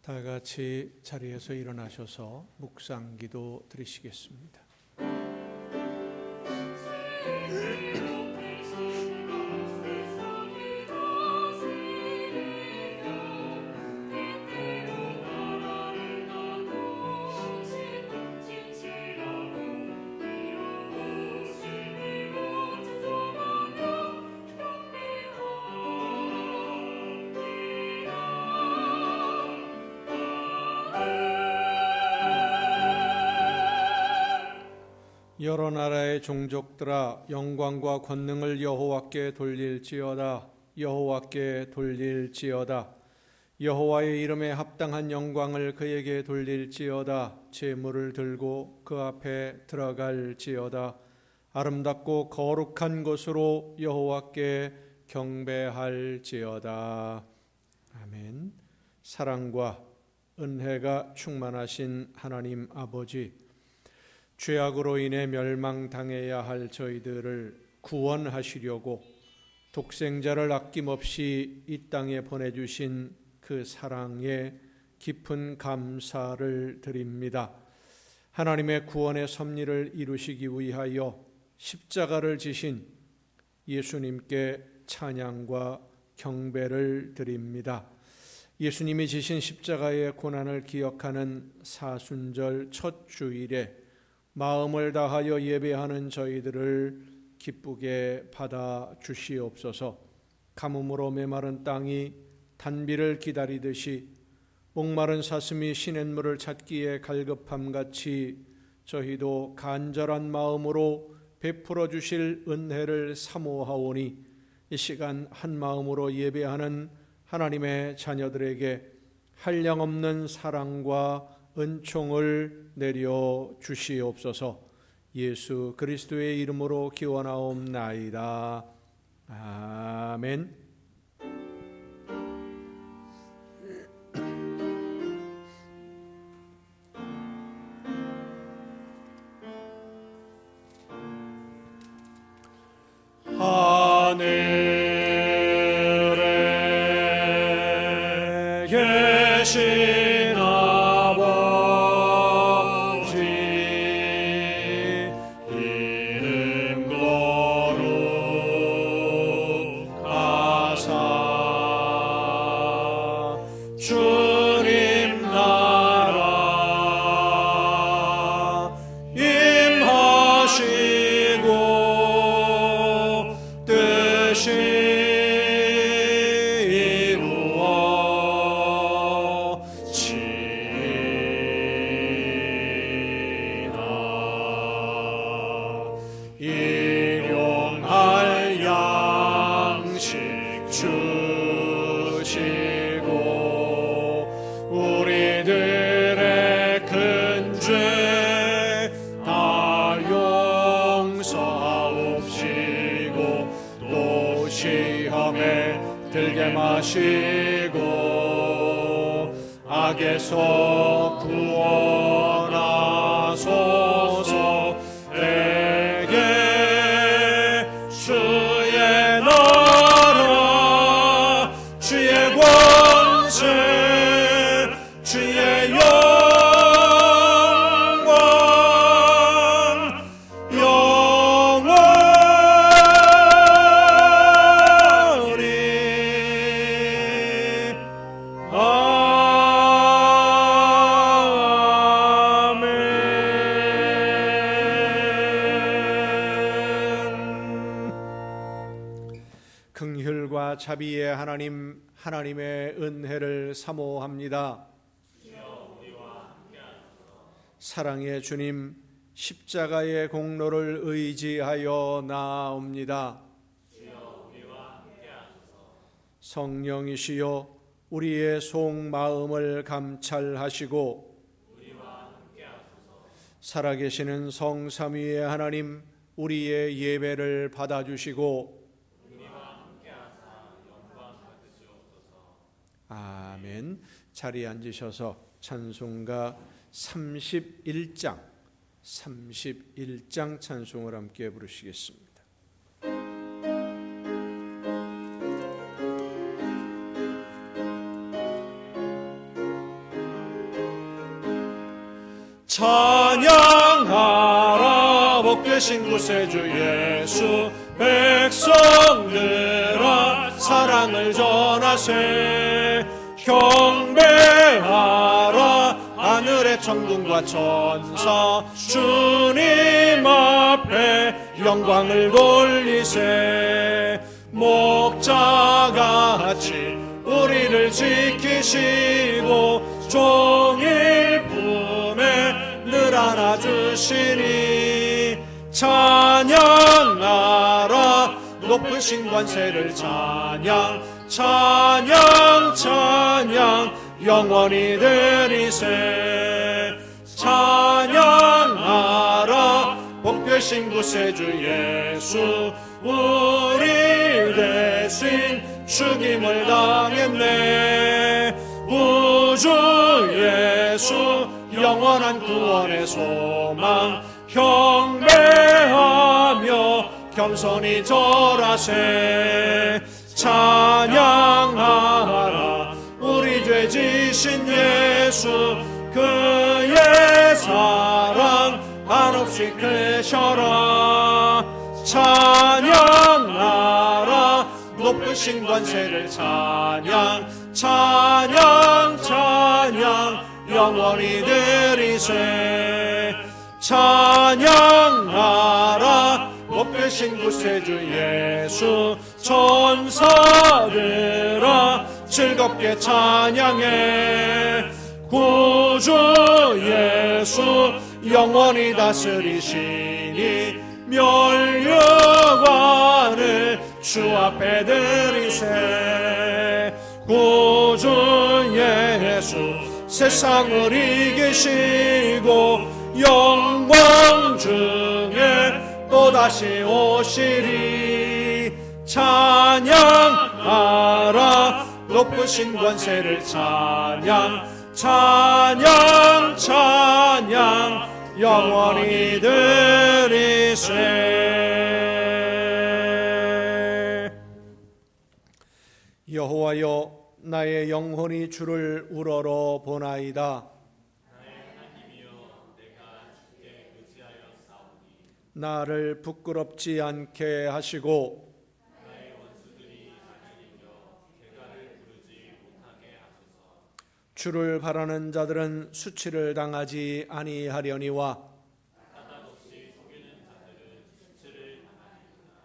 다 같이 자리에서 일어나셔서 묵상기도 드리시겠습니다. 여러 나라의 종족들아 영광과 권능을 여호와께 돌릴지어다. 여호와께 돌릴지어다. 여호와의 이름에 합당한 영광을 그에게 돌릴지어다. 제물을 들고 그 앞에 들어갈지어다. 아름답고 거룩한 곳으로 여호와께 경배할지어다. 아멘. 사랑과 은혜가 충만하신 하나님 아버지, 죄악으로 인해 멸망당해야 할 저희들을 구원하시려고 독생자를 아낌없이 이 땅에 보내주신 그 사랑에 깊은 감사를 드립니다. 하나님의 구원의 섭리를 이루시기 위하여 십자가를 지신 예수님께 찬양과 경배를 드립니다. 예수님이 지신 십자가의 고난을 기억하는 사순절 첫 주일에 마음을 다하여 예배하는 저희들을 기쁘게 받아 주시옵소서. 가뭄으로 메마른 땅이 단비를 기다리듯이 목마른 사슴이 시냇물을 찾기에 갈급함같이 저희도 간절한 마음으로 베풀어 주실 은혜를 사모하오니 이 시간 한 마음으로 예배하는 하나님의 자녀들에게 한량없는 사랑과 은총을 내려 주시옵소서. 예수 그리스도의 이름으로 기원하옵나이다. 아멘. 하늘에 계신 일용할 양식 주시고 우리들의 큰 죄 다 용서하옵시고 또 시험에 들게 마시고 악에서 구원하소서. 긍휼과 자비의 하나님, 하나님의 은혜를 사모합니다. 사랑의 주님, 십자가의 공로를 의지하여 나아옵니다. 성령이시여 우리의 속마음을 감찰하시고 살아계시는 성삼위의 하나님, 우리의 예배를 받아주시고 아멘. 자리에 앉으셔서 찬송가 31장 찬송을 함께 부르시겠습니다. 찬양하라 복되신 구세주 예수 백성들아 사랑을 전하세 경배하라 하늘의 천군과 천사 주님 앞에 영광을 돌리세 목자같이 우리를 지키시고 종일 품에 늘 안아주시니 찬양하라 높으신 관세를 찬양 찬양 찬양 영원히 드리세 찬양하라 복되신 구세주 예수 우리 대신 죽임을 당했네 우주 예수 영원한 구원의 소망 경배하며 겸손히 절하세 찬양하라 우리 죄 지신 예수 그의 사랑 한없이 크셔라 찬양하라 높으신 관세를 찬양 찬양 찬양 영원히 드리세 찬양하라 높으신 구세주 예수 천사들아 즐겁게 찬양해 구주 예수 영원히 다스리시니 멸류관을 주 앞에 드리세 구주 예수 세상을 이기시고 영광 중에 또다시 오시리 찬양하라 높으신 권세를 찬양 찬양 찬양 영원히 드리세 여호와여 나의 영혼이 주를 우러러 보나이다 나를 부끄럽지 않게 하시고 나의 원수들이 나를 이겨 대가를 부르지 못하게 하소서. 주를 바라는 자들은 수치를 당하지 아니하려니와 까닭없이 속이는 자들은 수치를 당하리로다.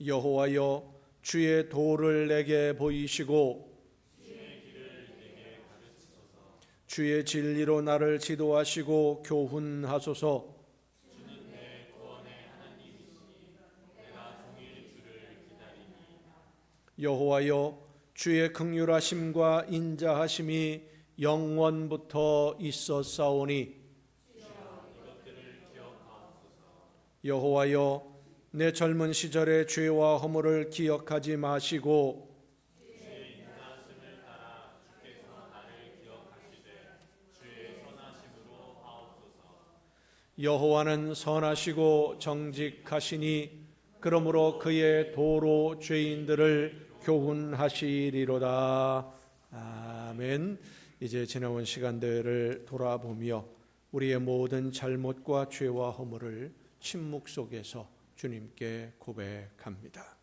여호와여 주의 도를 내게 보이시고 주의 길을 내게 가르치소서. 주의 진리로 나를 지도하시고 교훈하소서. 여호와여 주의 긍휼하심과 인자하심이 영원부터 있었사오니 여호와여 내 젊은 시절의 죄와 허물을 기억하지 마시고 주의 인자하심을 따라 주께서 나를 기억하시되 주의 선하심으로 하옵소서. 여호와는 선하시고 정직하시니 그러므로 그의 도로 죄인들을 교훈하시리로다. 아멘. 이제 지나온 시간들을 돌아보며 우리의 모든 잘못과 죄와 허물을 침묵 속에서 주님께 고백합니다.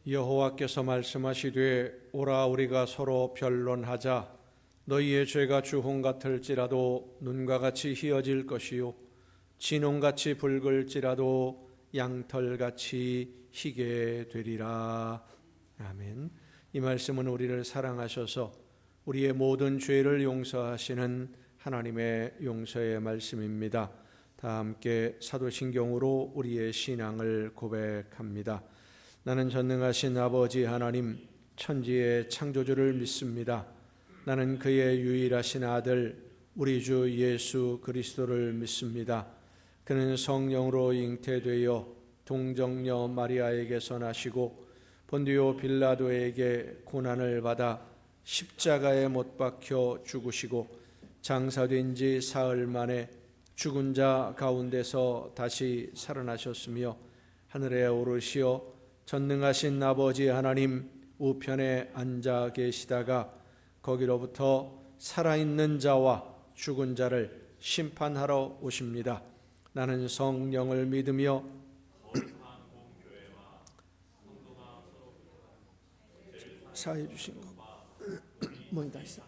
여호와께서 말씀하시되 오라 우리가 서로 변론하자. 너희의 죄가 주홍 같을지라도 눈과 같이 희어질 것이요 진홍같이 붉을지라도 양털같이 희게 되리라. 아멘. 이 말씀은 우리를 사랑하셔서 우리의 모든 죄를 용서하시는 하나님의 용서의 말씀입니다. 다 함께 사도신경으로 우리의 신앙을 고백합니다. 나는 전능하신 아버지 하나님 천지의 창조주를 믿습니다. 나는 그의 유일하신 아들 우리 주 예수 그리스도를 믿습니다. 그는 성령으로 잉태되어 동정녀 마리아에게서 나시고 본디오 빌라도에게 고난을 받아 십자가에 못 박혀 죽으시고 장사된 지 사흘 만에 죽은 자 가운데서 다시 살아나셨으며 하늘에 오르시어 전능하신 아버지 하나님 우편에 앉아 계시다가 거기로부터 살아있는 자와 죽은 자를 심판하러 오십니다. 나는 성령을 믿으며 사해 주신 것 뭐다 있어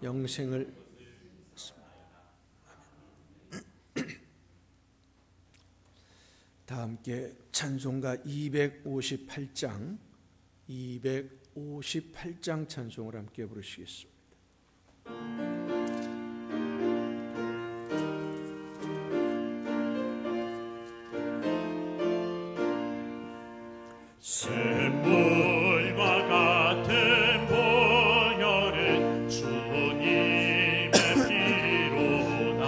영생을 다 함께 찬송가 258장 찬송을 함께 부르시겠습니다. 샘물과 같은 보혈은 주님의 피로다.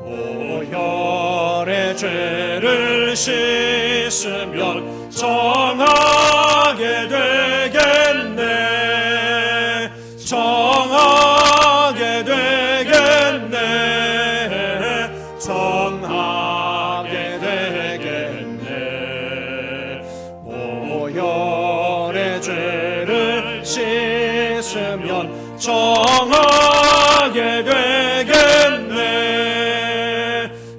보혈의 죄를 씻으면 정하게 되겠네. 정하게 되겠네. 정하게 되겠네. 보혈의 죄를 씻으면 정하게 되겠네.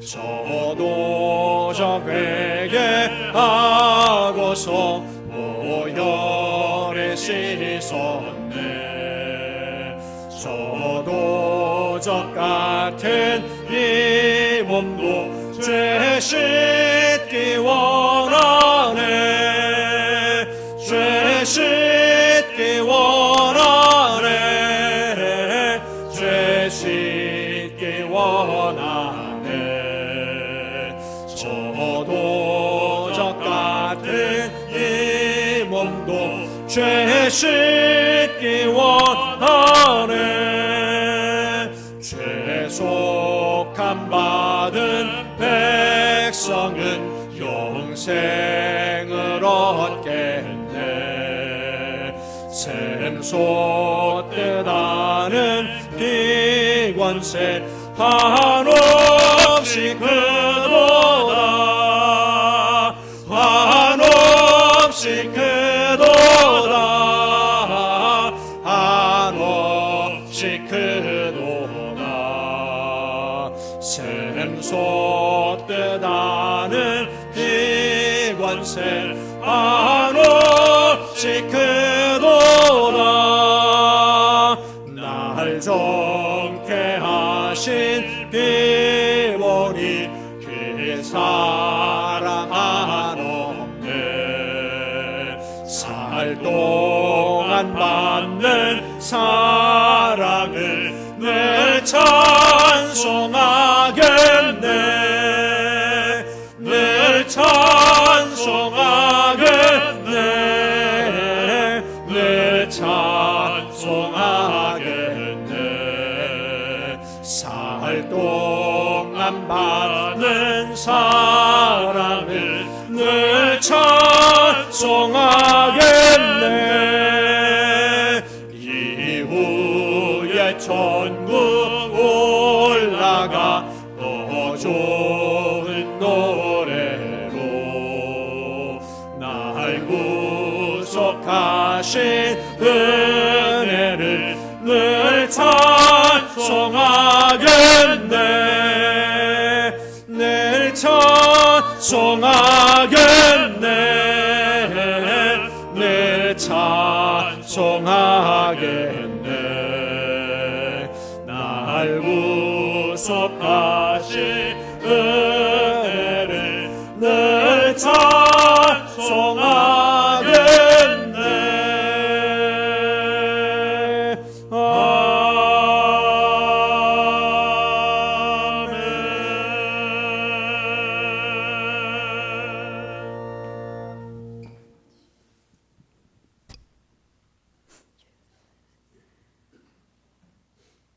저도 저 회개하고서 보혈에 씻었네. 저도 저 같은 이 몸도 죄 씻기 원하네. 죄 씻기 원하네. 죄 씻기 원하네. 저도 저 같은 이 몸도 죄 씻기 원하네. 죄속함 받은 백성은 영생을 얻겠네. 샘솟듯 하는 비권세 한없이 크도다. 한없이 크도다. 한없이 크도다. 샘솟듯 하는 비권세 한없이 크도다. 날 정케 하신 비보니 그 사랑 한없네. 살 동안 받는 사랑을 늘 찬송하겠네. 늘 찬송하겠네. 늘 찬송하겠네. 살 동안 받는 사랑을 늘 찬송하겠네. 이후에 천국 올라가 더 좋은 노래로 날 구속하신 은혜를 늘 찬송하겠네. 늘 찬송하겠네. 찬송하겠네. 날 구속하신 은혜를 늘 찬송하겠네.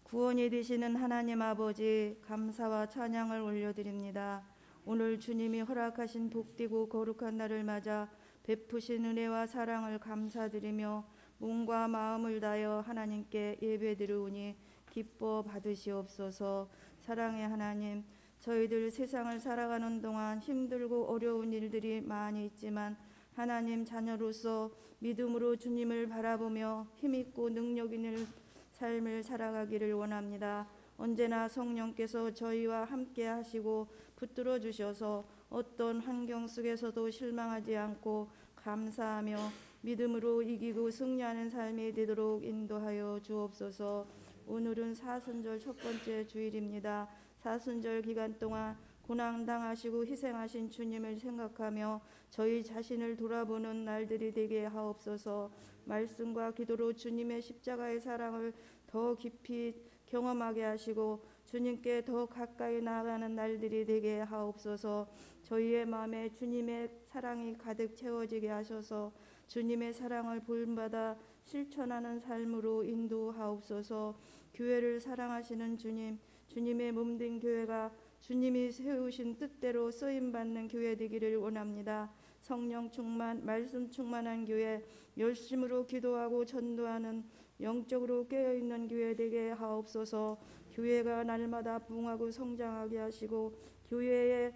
구원이 되시는 하나님 아버지, 감사와 찬양을 올려드립니다. 오늘 주님이 허락하신 복되고 거룩한 날을 맞아 베푸신 은혜와 사랑을 감사드리며 몸과 마음을 다하여 하나님께 예배드리오니 기뻐 받으시옵소서. 사랑의 하나님, 저희들 세상을 살아가는 동안 힘들고 어려운 일들이 많이 있지만 하나님 자녀로서 믿음으로 주님을 바라보며 힘있고 능력 있는 삶을 살아가기를 원합니다. 언제나 성령께서 저희와 함께 하시고 붙들어 주셔서 어떤 환경 속에서도 실망하지 않고 감사하며 믿음으로 이기고 승리하는 삶이 되도록 인도하여 주옵소서. 오늘은 사순절 첫 번째 주일입니다. 사순절 기간 동안 고난당하시고 희생하신 주님을 생각하며 저희 자신을 돌아보는 날들이 되게 하옵소서. 말씀과 기도로 주님의 십자가의 사랑을 더 깊이 경험하게 하시고 주님께 더 가까이 나아가는 날들이 되게 하옵소서. 저희의 마음에 주님의 사랑이 가득 채워지게 하셔서 주님의 사랑을 본받아 실천하는 삶으로 인도하옵소서. 교회를 사랑하시는 주님, 주님의 몸된 교회가 주님이 세우신 뜻대로 쓰임받는 교회 되기를 원합니다. 성령 충만, 말씀 충만한 교회, 열심으로 기도하고 전도하는 영적으로 깨어있는 교회 되게 하옵소서. 교회가 날마다 부흥하고 성장하게 하시고 교회의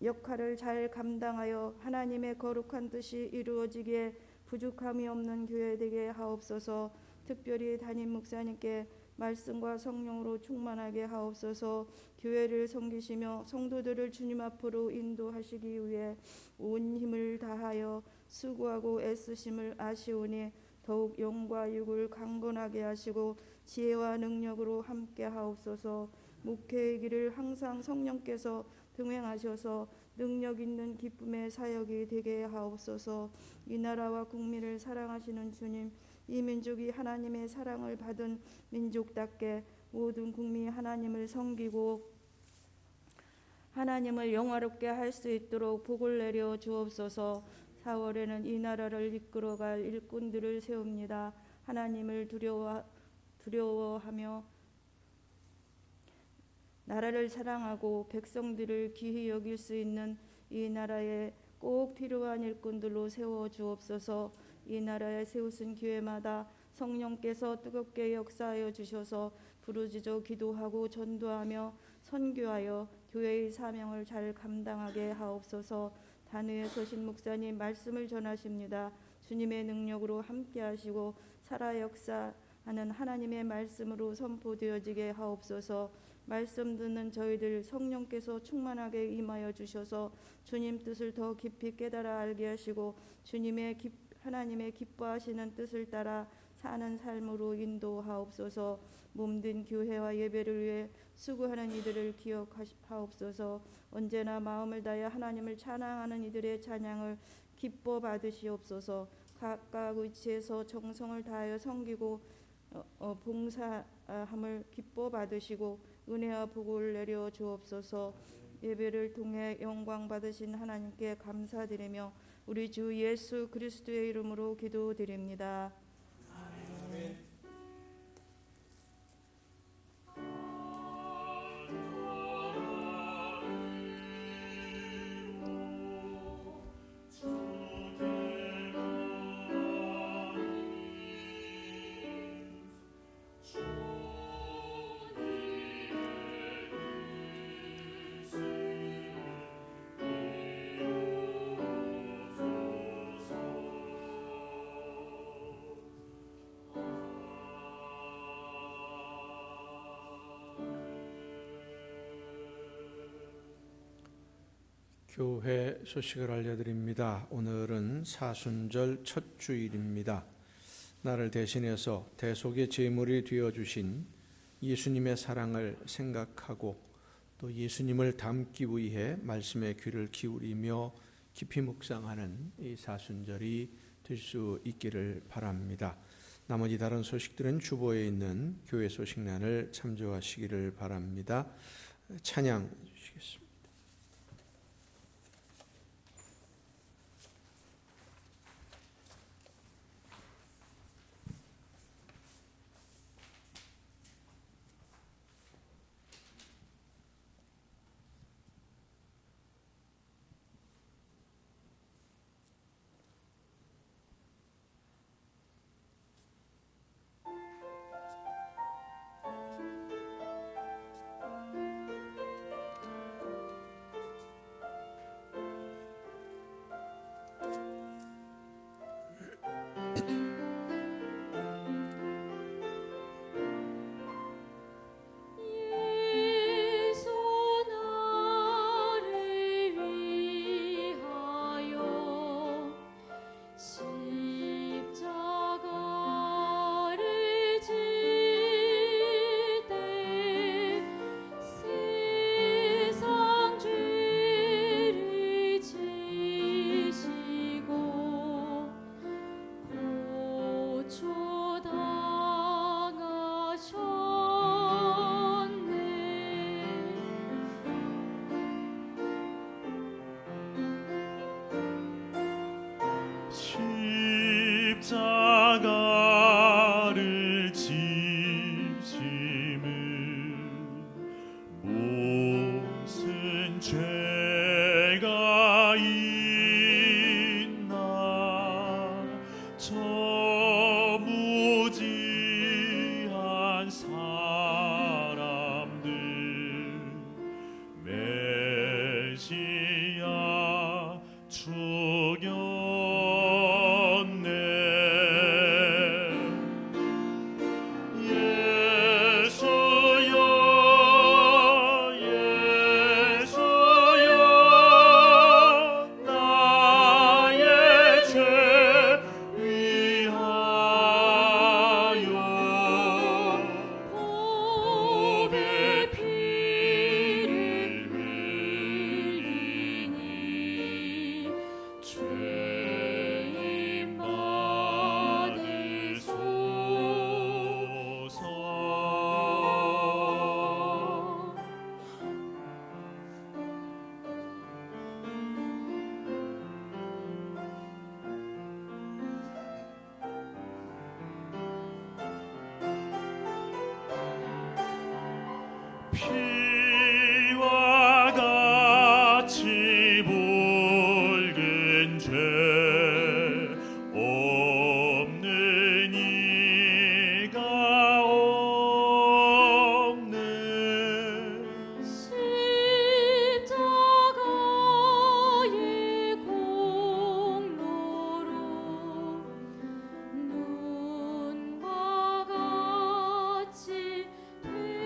역할을 잘 감당하여 하나님의 거룩한 뜻이 이루어지기에 부족함이 없는 교회 되게 하옵소서. 특별히 담임 목사님께 말씀과 성령으로 충만하게 하옵소서. 교회를 섬기시며 성도들을 주님 앞으로 인도하시기 위해 온 힘을 다하여 수고하고 애쓰심을 아시오니 더욱 영과 육을 강건하게 하시고 지혜와 능력으로 함께 하옵소서. 목회의 길을 항상 성령께서 동행하셔서 능력 있는 기쁨의 사역이 되게 하옵소서. 이 나라와 국민을 사랑하시는 주님, 이 민족이 하나님의 사랑을 받은 민족답게 모든 국민이 하나님을 섬기고 하나님을 영화롭게 할 수 있도록 복을 내려 주옵소서. 4월에는 이 나라를 이끌어갈 일꾼들을 세웁니다. 하나님을 두려워하며 나라를 사랑하고 백성들을 귀히 여길 수 있는 이 나라에 꼭 필요한 일꾼들로 세워 주옵소서. 이 나라에 세우신 교회마다 성령께서 뜨겁게 역사하여 주셔서 부르짖어 기도하고 전도하며 선교하여 교회의 사명을 잘 감당하게 하옵소서. 단위에 서신 목사님 말씀을 전하십니다. 주님의 능력으로 함께 하시고 살아 역사하는 하나님의 말씀으로 선포되어지게 하옵소서. 말씀 듣는 저희들 성령께서 충만하게 임하여 주셔서 주님 뜻을 더 깊이 깨달아 알게 하시고 하나님의 기뻐하시는 뜻을 따라 사는 삶으로 인도하옵소서. 몸된 교회와 예배를 위해 수고하는 이들을 기억하옵소서. 언제나 마음을 다해 하나님을 찬양하는 이들의 찬양을 기뻐 받으시옵소서. 각각 위치에서 정성을 다하여 섬기고 봉사함을 기뻐 받으시고 은혜와 복을 내려 주옵소서. 예배를 통해 영광 받으신 하나님께 감사드리며 우리 주 예수 그리스도의 이름으로 기도드립니다. 아멘. 교회 소식을 알려드립니다. 오늘은 사순절 첫 주일입니다. 나를 대신해서 대속의 제물이 되어주신 예수님의 사랑을 생각하고 또 예수님을 닮기 위해 말씀의 귀를 기울이며 깊이 묵상하는 이 사순절이 될 수 있기를 바랍니다. 나머지 다른 소식들은 주보에 있는 교회 소식란을 참조하시기를 바랍니다. 찬양 주시겠습니다. 십자가를 지심은 무슨 죄가 있나 저 무지한 사람들 메시아 죽였네. 피와 같이 붉은 죄 없는 이가 없네. 십자가의 공로로 눈과 같이 되네.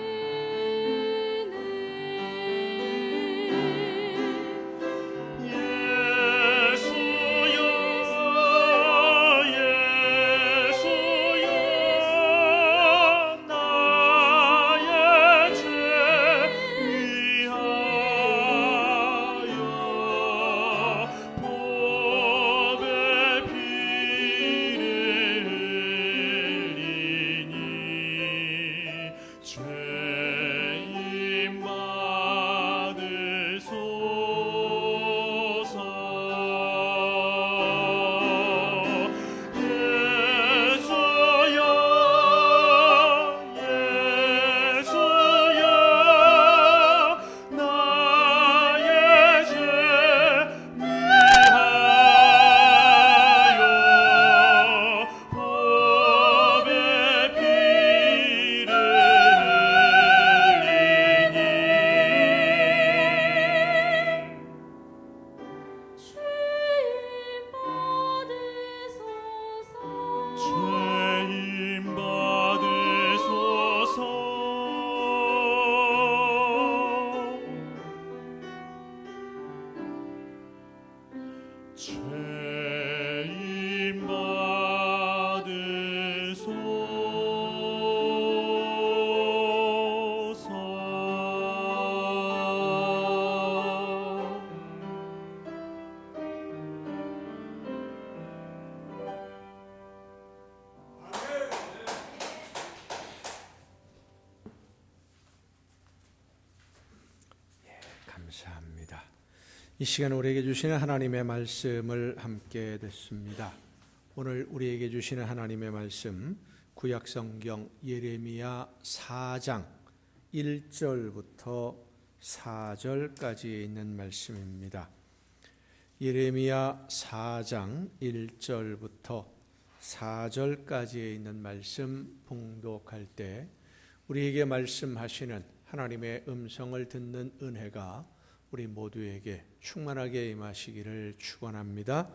이 시간 우리에게 주시는 하나님의 말씀을 함께 듣습니다. 오늘 우리에게 주시는 하나님의 말씀 구약성경 예레미야 4장 1절부터 4절까지 있는 말씀입니다. 예레미야 4장 1절부터 4절까지에 있는 말씀 봉독할 때 우리에게 말씀하시는 하나님의 음성을 듣는 은혜가 우리 모두에게 충만하게 임하시기를 축원합니다.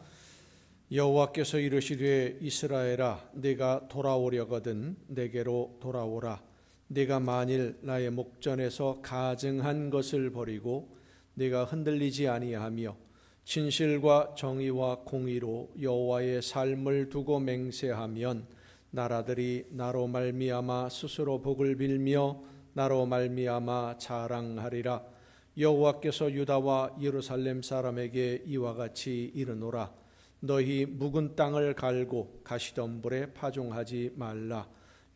여호와께서 이르시되 이스라엘아 네가 돌아오려거든 내게로 돌아오라. 네가 만일 나의 목전에서 가증한 것을 버리고 네가 흔들리지 아니하며 진실과 정의와 공의로 여호와의 삶을 두고 맹세하면 나라들이 나로 말미암아 스스로 복을 빌며 나로 말미암아 자랑하리라. 여호와께서 유다와 예루살렘 사람에게 이와 같이 이르노라. 너희 묵은 땅을 갈고 가시덤불에 파종하지 말라.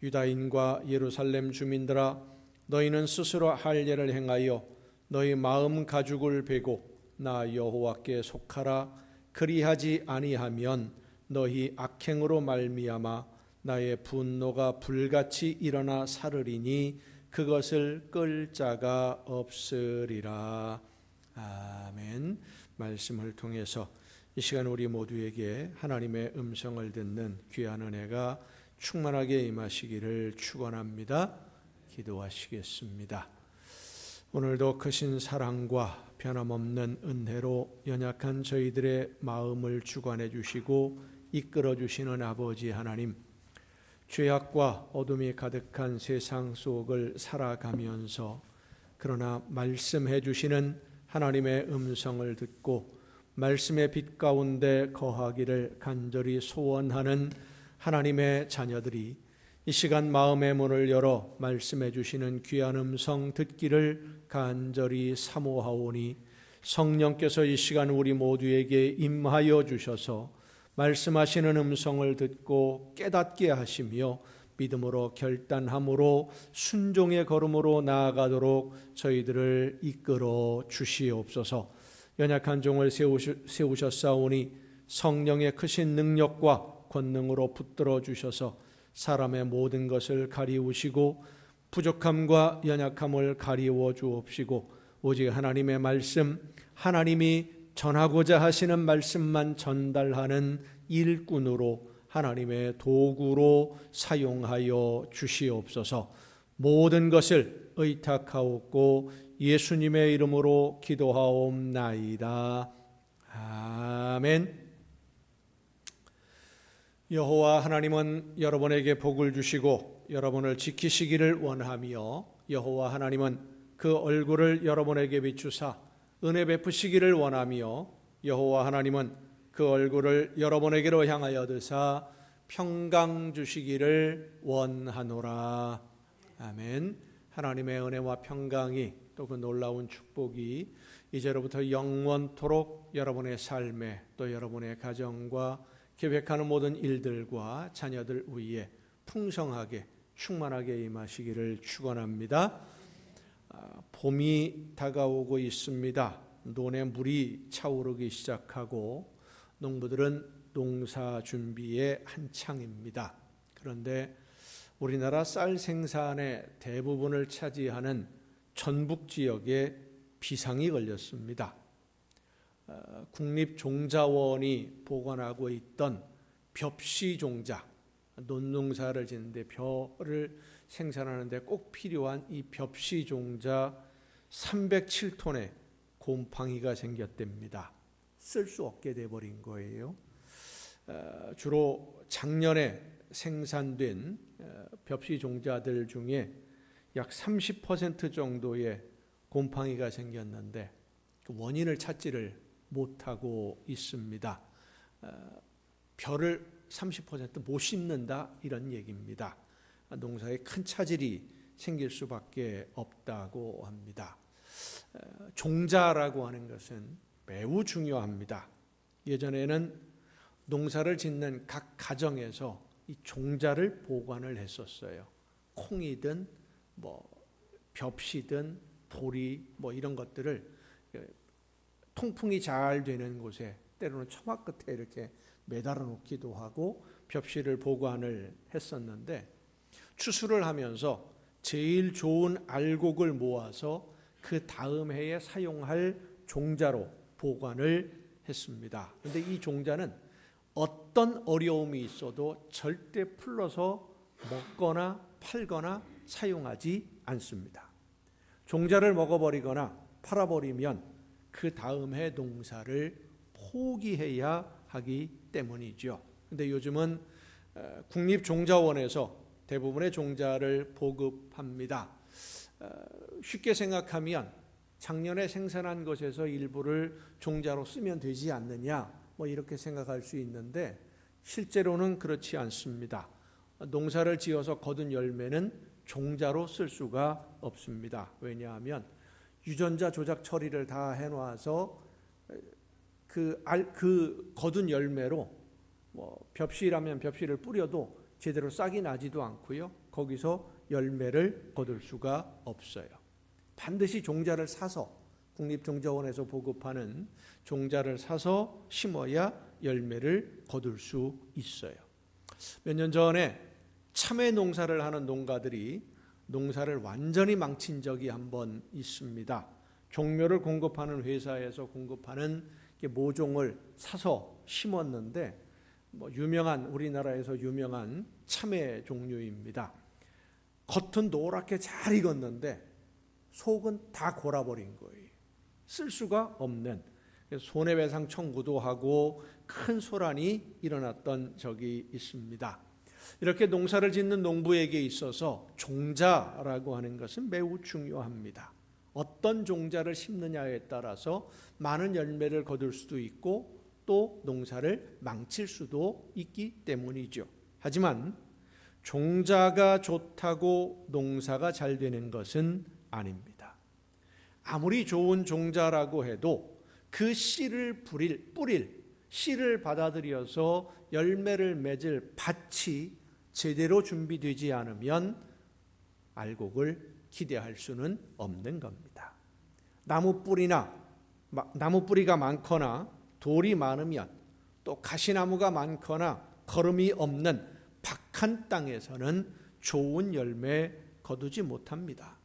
유다인과 예루살렘 주민들아 너희는 스스로 할 일을 행하여 너희 마음 가죽을 베고 나 여호와께 속하라. 그리하지 아니하면 너희 악행으로 말미암아 나의 분노가 불같이 일어나 사르리니 그것을 끌 자가 없으리라. 아멘. 말씀을 통해서 이 시간 우리 모두에게 하나님의 음성을 듣는 귀한 은혜가 충만하게 임하시기를 축원합니다. 기도하시겠습니다. 오늘도 크신 사랑과 변함없는 은혜로 연약한 저희들의 마음을 주관해 주시고 이끌어 주시는 아버지 하나님, 죄악과 어둠이 가득한 세상 속을 살아가면서 그러나 말씀해 주시는 하나님의 음성을 듣고 말씀의 빛 가운데 거하기를 간절히 소원하는 하나님의 자녀들이 이 시간 마음의 문을 열어 말씀해 주시는 귀한 음성 듣기를 간절히 사모하오니 성령께서 이 시간 우리 모두에게 임하여 주셔서 말씀하시는 음성을 듣고 깨닫게 하시며 믿음으로 결단함으로 순종의 걸음으로 나아가도록 저희들을 이끌어 주시옵소서. 연약한 종을 세우셨사오니 성령의 크신 능력과 권능으로 붙들어 주셔서 사람의 모든 것을 가리우시고 부족함과 연약함을 가리워 주옵시고 오직 하나님의 말씀, 하나님이 전하고자 하시는 말씀만 전달하는 일꾼으로 하나님의 도구로 사용하여 주시옵소서. 모든 것을 의탁하옵고 예수님의 이름으로 기도하옵나이다. 아멘. 여호와 하나님은 여러분에게 복을 주시고 여러분을 지키시기를 원하며 여호와 하나님은 그 얼굴을 여러분에게 비추사 은혜 베푸시기를 원하며 여호와 하나님은 그 얼굴을 여러분에게로 향하여 드사 평강 주시기를 원하노라. 아멘. 하나님의 은혜와 평강이 또 그 놀라운 축복이 이제로부터 영원토록 여러분의 삶에 또 여러분의 가정과 계획하는 모든 일들과 자녀들 위에 풍성하게 충만하게 임하시기를 축원합니다. 봄이 다가오고 있습니다. 논에 물이 차오르기 시작하고 농부들은 농사 준비에 한창입니다. 그런데 우리나라 쌀 생산의 대부분을 차지하는 전북 지역에 비상이 걸렸습니다. 국립종자원이 보관하고 있던 벽시종자, 논농사를 짓는데 벼를 생산하는데 꼭 필요한 이 벽시종자 307톤의 곰팡이가 생겼답니다. 쓸 수 없게 돼버린 거예요. 주로 작년에 생산된 벽시종자들 중에 약 30% 정도의 곰팡이가 생겼는데 원인을 찾지를 못하고 있습니다. 벼를 30% 못 심는다 이런 얘기입니다. 농사에 큰 차질이 생길 수밖에 없다고 합니다. 종자라고 하는 것은 매우 중요합니다. 예전에는 농사를 짓는 각 가정에서 이 종자를 보관을 했었어요. 콩이든 뭐 벽시든 보리 뭐 이런 것들을 통풍이 잘 되는 곳에, 때로는 처마 끝에 이렇게 매달아 놓기도 하고 벽실을 보관을 했었는데, 추수를 하면서 제일 좋은 알곡을 모아서 그 다음 해에 사용할 종자로 보관을 했습니다. 그런데 이 종자는 어떤 어려움이 있어도 절대 풀러서 먹거나 팔거나 사용하지 않습니다. 종자를 먹어버리거나 팔아버리면 그 다음 해 농사를 포기해야 하기 때문이죠. 그런데 요즘은 국립종자원에서 대부분의 종자를 보급합니다. 쉽게 생각하면 작년에 생산한 것에서 일부를 종자로 쓰면 되지 않느냐, 이렇게 생각할 수 있는데 실제로는 그렇지 않습니다. 농사를 지어서 거둔 열매는 종자로 쓸 수가 없습니다. 왜냐하면 유전자 조작 처리를 다 해놔서 그 거둔 열매로 벽실하면 벽실을 뿌려도 제대로 싹이 나지도 않고요. 거기서 열매를 거둘 수가 없어요. 반드시 종자를 사서, 국립종자원에서 보급하는 종자를 사서 심어야 열매를 거둘 수 있어요. 몇 년 전에 참외 농사를 하는 농가들이 농사를 완전히 망친 적이 한 번 있습니다. 종묘를 공급하는 회사에서 공급하는 모종을 사서 심었는데 우리나라에서 유명한 참외 종류입니다. 겉은 노랗게 잘 익었는데 속은 다 골아버린 거예요. 쓸 수가 없는, 손해배상 청구도 하고 큰 소란이 일어났던 적이 있습니다. 이렇게 농사를 짓는 농부에게 있어서 종자라고 하는 것은 매우 중요합니다. 어떤 종자를 심느냐에 따라서 많은 열매를 거둘 수도 있고 또 농사를 망칠 수도 있기 때문이죠. 하지만 종자가 좋다고 농사가 잘 되는 것은 아닙니다. 아무리 좋은 종자라고 해도 그 씨를 뿌릴 씨를 받아들여서 열매를 맺을 밭이 제대로 준비되지 않으면 알곡을 기대할 수는 없는 겁니다. 나무 뿌리가 많거나 돌이 많으면, 또 가시나무가 많거나 거름이 없는 박한 땅에서는 좋은 열매 거두지 못합니다.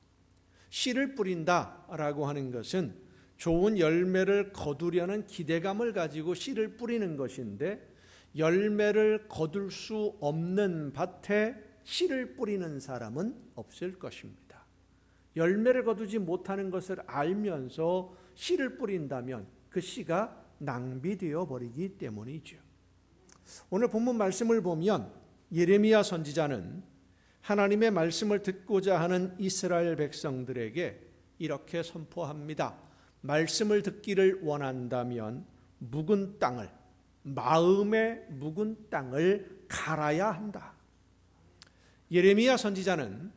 씨를 뿌린다라고 하는 것은 좋은 열매를 거두려는 기대감을 가지고 씨를 뿌리는 것인데, 열매를 거둘 수 없는 밭에 씨를 뿌리는 사람은 없을 것입니다. 열매를 거두지 못하는 것을 알면서 씨를 뿌린다면 그 씨가 낭비되어 버리기 때문이죠. 오늘 본문 말씀을 보면 예레미야 선지자는 하나님의 말씀을 듣고자 하는 이스라엘 백성들에게 이렇게 선포합니다. 말씀을 듣기를 원한다면 묵은 땅을, 마음의 묵은 땅을 갈아야 한다. 예레미야 선지자는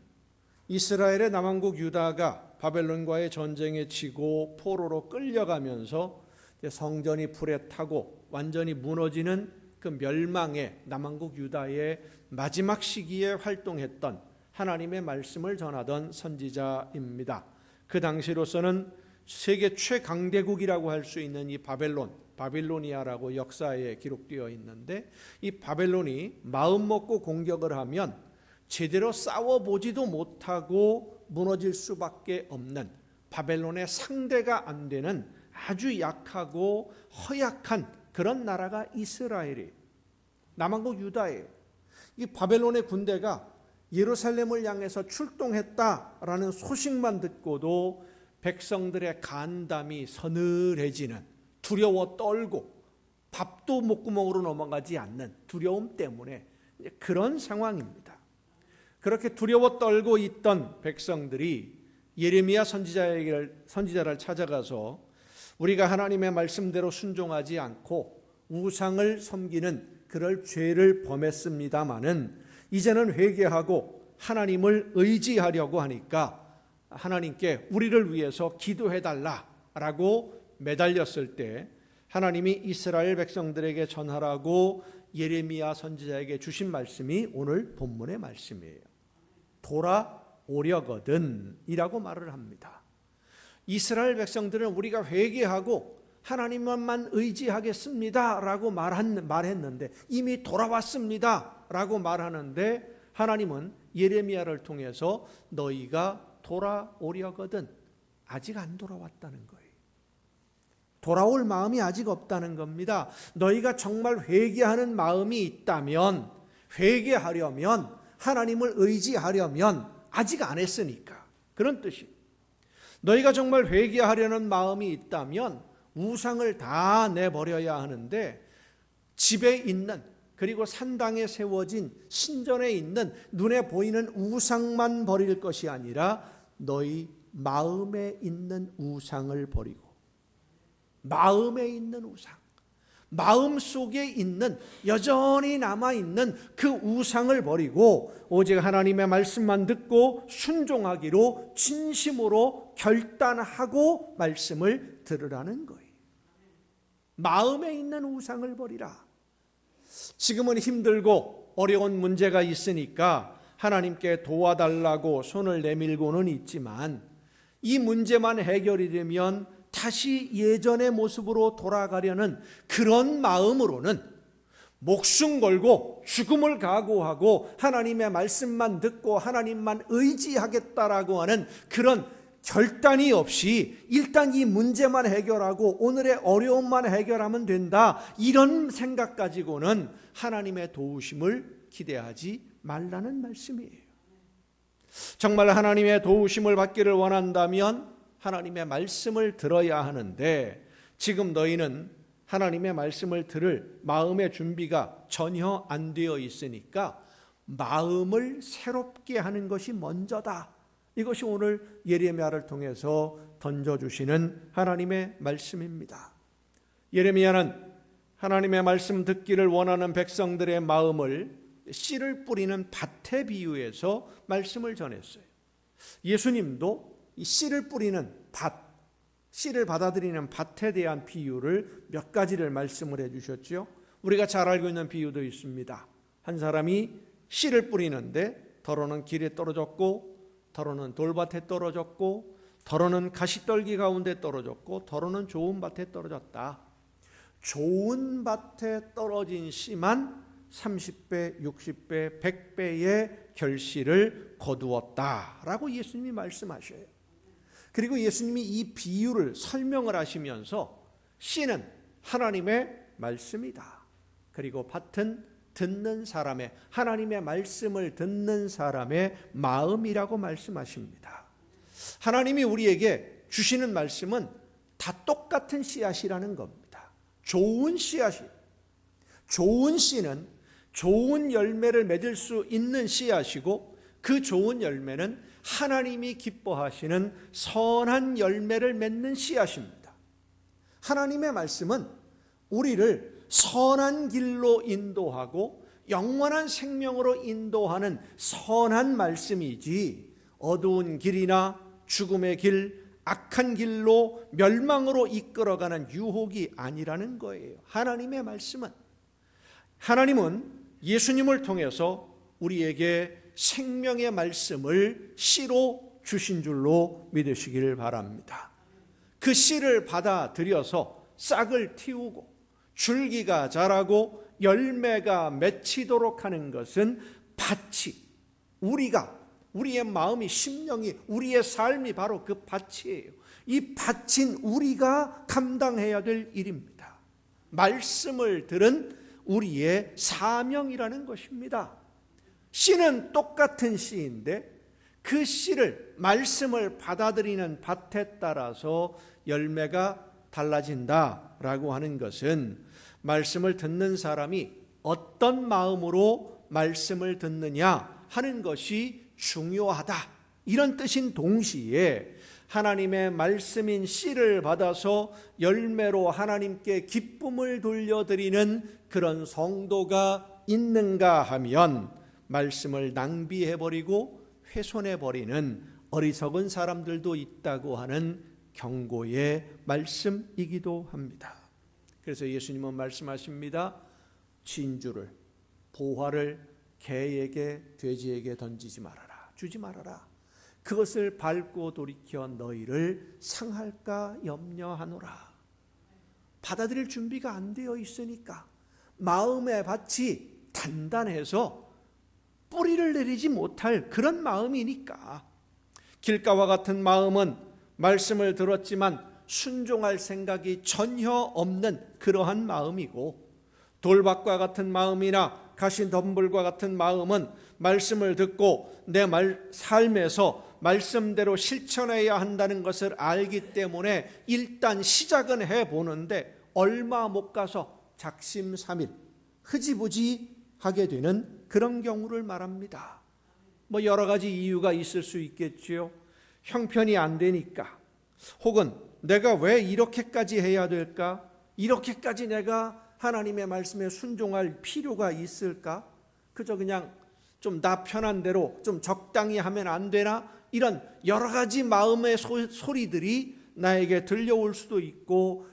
이스라엘의 남왕국 유다가 바벨론과의 전쟁에 치고 포로로 끌려가면서 성전이 불에 타고 완전히 무너지는 그 멸망의 남왕국 유다의 마지막 시기에 활동했던 하나님의 말씀을 전하던 선지자입니다. 그 당시로서는 세계 최강대국이라고 할 수 있는 이 바빌로니아라고 역사에 기록되어 있는데, 이 바벨론이 마음 먹고 공격을 하면 제대로 싸워보지도 못하고 무너질 수밖에 없는, 바벨론의 상대가 안 되는 아주 약하고 허약한 그런 나라가 이스라엘이에요. 남왕국 유다예요. 이 바벨론의 군대가 예루살렘을 향해서 출동했다라는 소식만 듣고도 백성들의 간담이 서늘해지는, 두려워 떨고 밥도 목구멍으로 넘어가지 않는 두려움 때문에 그런 상황입니다. 그렇게 두려워 떨고 있던 백성들이 예레미야 선지자를 찾아가서 우리가 하나님의 말씀대로 순종하지 않고 우상을 섬기는 그럴 죄를 범했습니다마는 이제는 회개하고 하나님을 의지하려고 하니까 하나님께 우리를 위해서 기도해달라라고 매달렸을 때 하나님이 이스라엘 백성들에게 전하라고 예레미야 선지자에게 주신 말씀이 오늘 본문의 말씀이에요. 돌아오려거든 이라고 말을 합니다. 이스라엘 백성들은 우리가 회개하고 하나님만 의지하겠습니다 라고 말했는데, 이미 돌아왔습니다 라고 말하는데, 하나님은 예레미야를 통해서 너희가 돌아오려거든 아직 안 돌아왔다는 거예요. 돌아올 마음이 아직 없다는 겁니다. 너희가 정말 회개하는 마음이 있다면, 회개하려면, 하나님을 의지하려면 아직 안 했으니까, 그런 뜻이에요. 너희가 정말 회개하려는 마음이 있다면 우상을 다 내버려야 하는데, 집에 있는, 그리고 산당에 세워진 신전에 있는 눈에 보이는 우상만 버릴 것이 아니라 너희 마음에 있는 우상을 버리고, 마음에 있는 우상, 마음 속에 있는 여전히 남아있는 그 우상을 버리고 오직 하나님의 말씀만 듣고 순종하기로 진심으로 결단하고 말씀을 들으라는 거예요. 마음에 있는 우상을 버리라. 지금은 힘들고 어려운 문제가 있으니까 하나님께 도와달라고 손을 내밀고는 있지만, 이 문제만 해결이 되면 다시 예전의 모습으로 돌아가려는 그런 마음으로는 목숨 걸고 죽음을 각오하고 하나님의 말씀만 듣고 하나님만 의지하겠다라고 하는 그런 결단이 없이 일단 이 문제만 해결하고 오늘의 어려움만 해결하면 된다, 이런 생각 가지고는 하나님의 도우심을 기대하지 말라는 말씀이에요. 정말 하나님의 도우심을 받기를 원한다면 하나님의 말씀을 들어야 하는데, 지금 너희는 하나님의 말씀을 들을 마음의 준비가 전혀 안 되어 있으니까 마음을 새롭게 하는 것이 먼저다. 이것이 오늘 예레미야를 통해서 던져주시는 하나님의 말씀입니다. 예레미야는 하나님의 말씀 듣기를 원하는 백성들의 마음을 씨를 뿌리는 밭에 비유해서 말씀을 전했어요. 예수님도 이 씨를 뿌리는 밭, 씨를 받아들이는 밭에 대한 비유를 몇 가지를 말씀을 해주셨죠. 우리가 잘 알고 있는 비유도 있습니다. 한 사람이 씨를 뿌리는데 더러는 길에 떨어졌고, 더러는 돌밭에 떨어졌고, 더러는 가시떨기 가운데 떨어졌고, 더러는 좋은 밭에 떨어졌다. 좋은 밭에 떨어진 씨만 30배, 60배, 100배의 결실을 거두었다라고 예수님이 말씀하셔요. 그리고 예수님이 이 비유를 설명을 하시면서 씨는 하나님의 말씀이다. 그리고 밭은 듣는 사람의, 하나님의 말씀을 듣는 사람의 마음이라고 말씀하십니다. 하나님이 우리에게 주시는 말씀은 다 똑같은 씨앗이라는 겁니다. 좋은 씨앗이, 좋은 씨는 좋은 열매를 맺을 수 있는 씨앗이고, 그 좋은 열매는 하나님이 기뻐하시는 선한 열매를 맺는 씨앗입니다. 하나님의 말씀은 우리를 선한 길로 인도하고 영원한 생명으로 인도하는 선한 말씀이지, 어두운 길이나 죽음의 길, 악한 길로 멸망으로 이끌어가는 유혹이 아니라는 거예요. 하나님의 말씀은, 하나님은 예수님을 통해서 우리에게 생명의 말씀을 씨로 주신 줄로 믿으시기를 바랍니다. 그 씨를 받아들여서 싹을 틔우고 줄기가 자라고 열매가 맺히도록 하는 것은 밭이, 우리의 마음이, 심령이, 우리의 삶이 바로 그 밭이에요. 이 밭인 우리가 감당해야 될 일입니다. 말씀을 들은 우리의 사명이라는 것입니다. 씨는 똑같은 씨인데 그 씨를, 말씀을 받아들이는 밭에 따라서 열매가 달라진다라고 하는 것은 말씀을 듣는 사람이 어떤 마음으로 말씀을 듣느냐 하는 것이 중요하다, 이런 뜻인 동시에 하나님의 말씀인 씨를 받아서 열매로 하나님께 기쁨을 돌려드리는 그런 성도가 있는가 하면 말씀을 낭비해버리고 훼손해버리는 어리석은 사람들도 있다고 하는 경고의 말씀이기도 합니다. 그래서 예수님은 말씀하십니다. 진주를, 보화를 개에게, 돼지에게 던지지 말아라, 주지 말아라. 그것을 밟고 돌이켜 너희를 상할까 염려하노라. 받아들일 준비가 안 되어 있으니까 마음의 밭이 단단해서 뿌리를 내리지 못할 그런 마음이니까 길가와 같은 마음은 말씀을 들었지만 순종할 생각이 전혀 없는 그러한 마음이고 돌밭과 같은 마음이나 가시덤불과 같은 마음은 말씀을 듣고 내 삶에서 말씀대로 실천해야 한다는 것을 알기 때문에 일단 시작은 해보는데 얼마 못 가서 작심삼일 흐지부지하게 되는 그런 경우를 말합니다. 뭐 여러 가지 이유가 있을 수 있겠지요. 형편이 안 되니까, 혹은 내가 왜 이렇게까지 해야 될까? 이렇게까지 내가 하나님의 말씀에 순종할 필요가 있을까? 그저 그냥 좀 나 편한 대로 좀 적당히 하면 안 되나? 이런 여러 가지 마음의 소리들이 나에게 들려올 수도 있고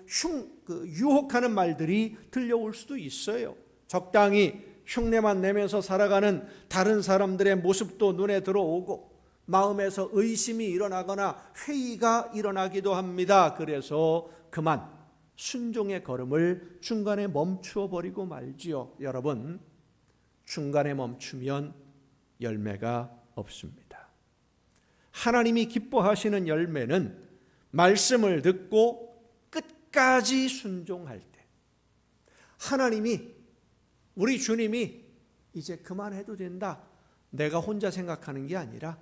유혹하는 말들이 들려올 수도 있어요. 적당히 흉내만 내면서 살아가는 다른 사람들의 모습도 눈에 들어오고 마음에서 의심이 일어나거나 회의가 일어나기도 합니다. 그래서 그만 순종의 걸음을 중간에 멈추어 버리고 말지요. 여러분, 중간에 멈추면 열매가 없습니다. 하나님이 기뻐하시는 열매는 말씀을 듣고 끝까지 순종할 때, 하나님이, 우리 주님이 이제 그만해도 된다, 내가 혼자 생각하는 게 아니라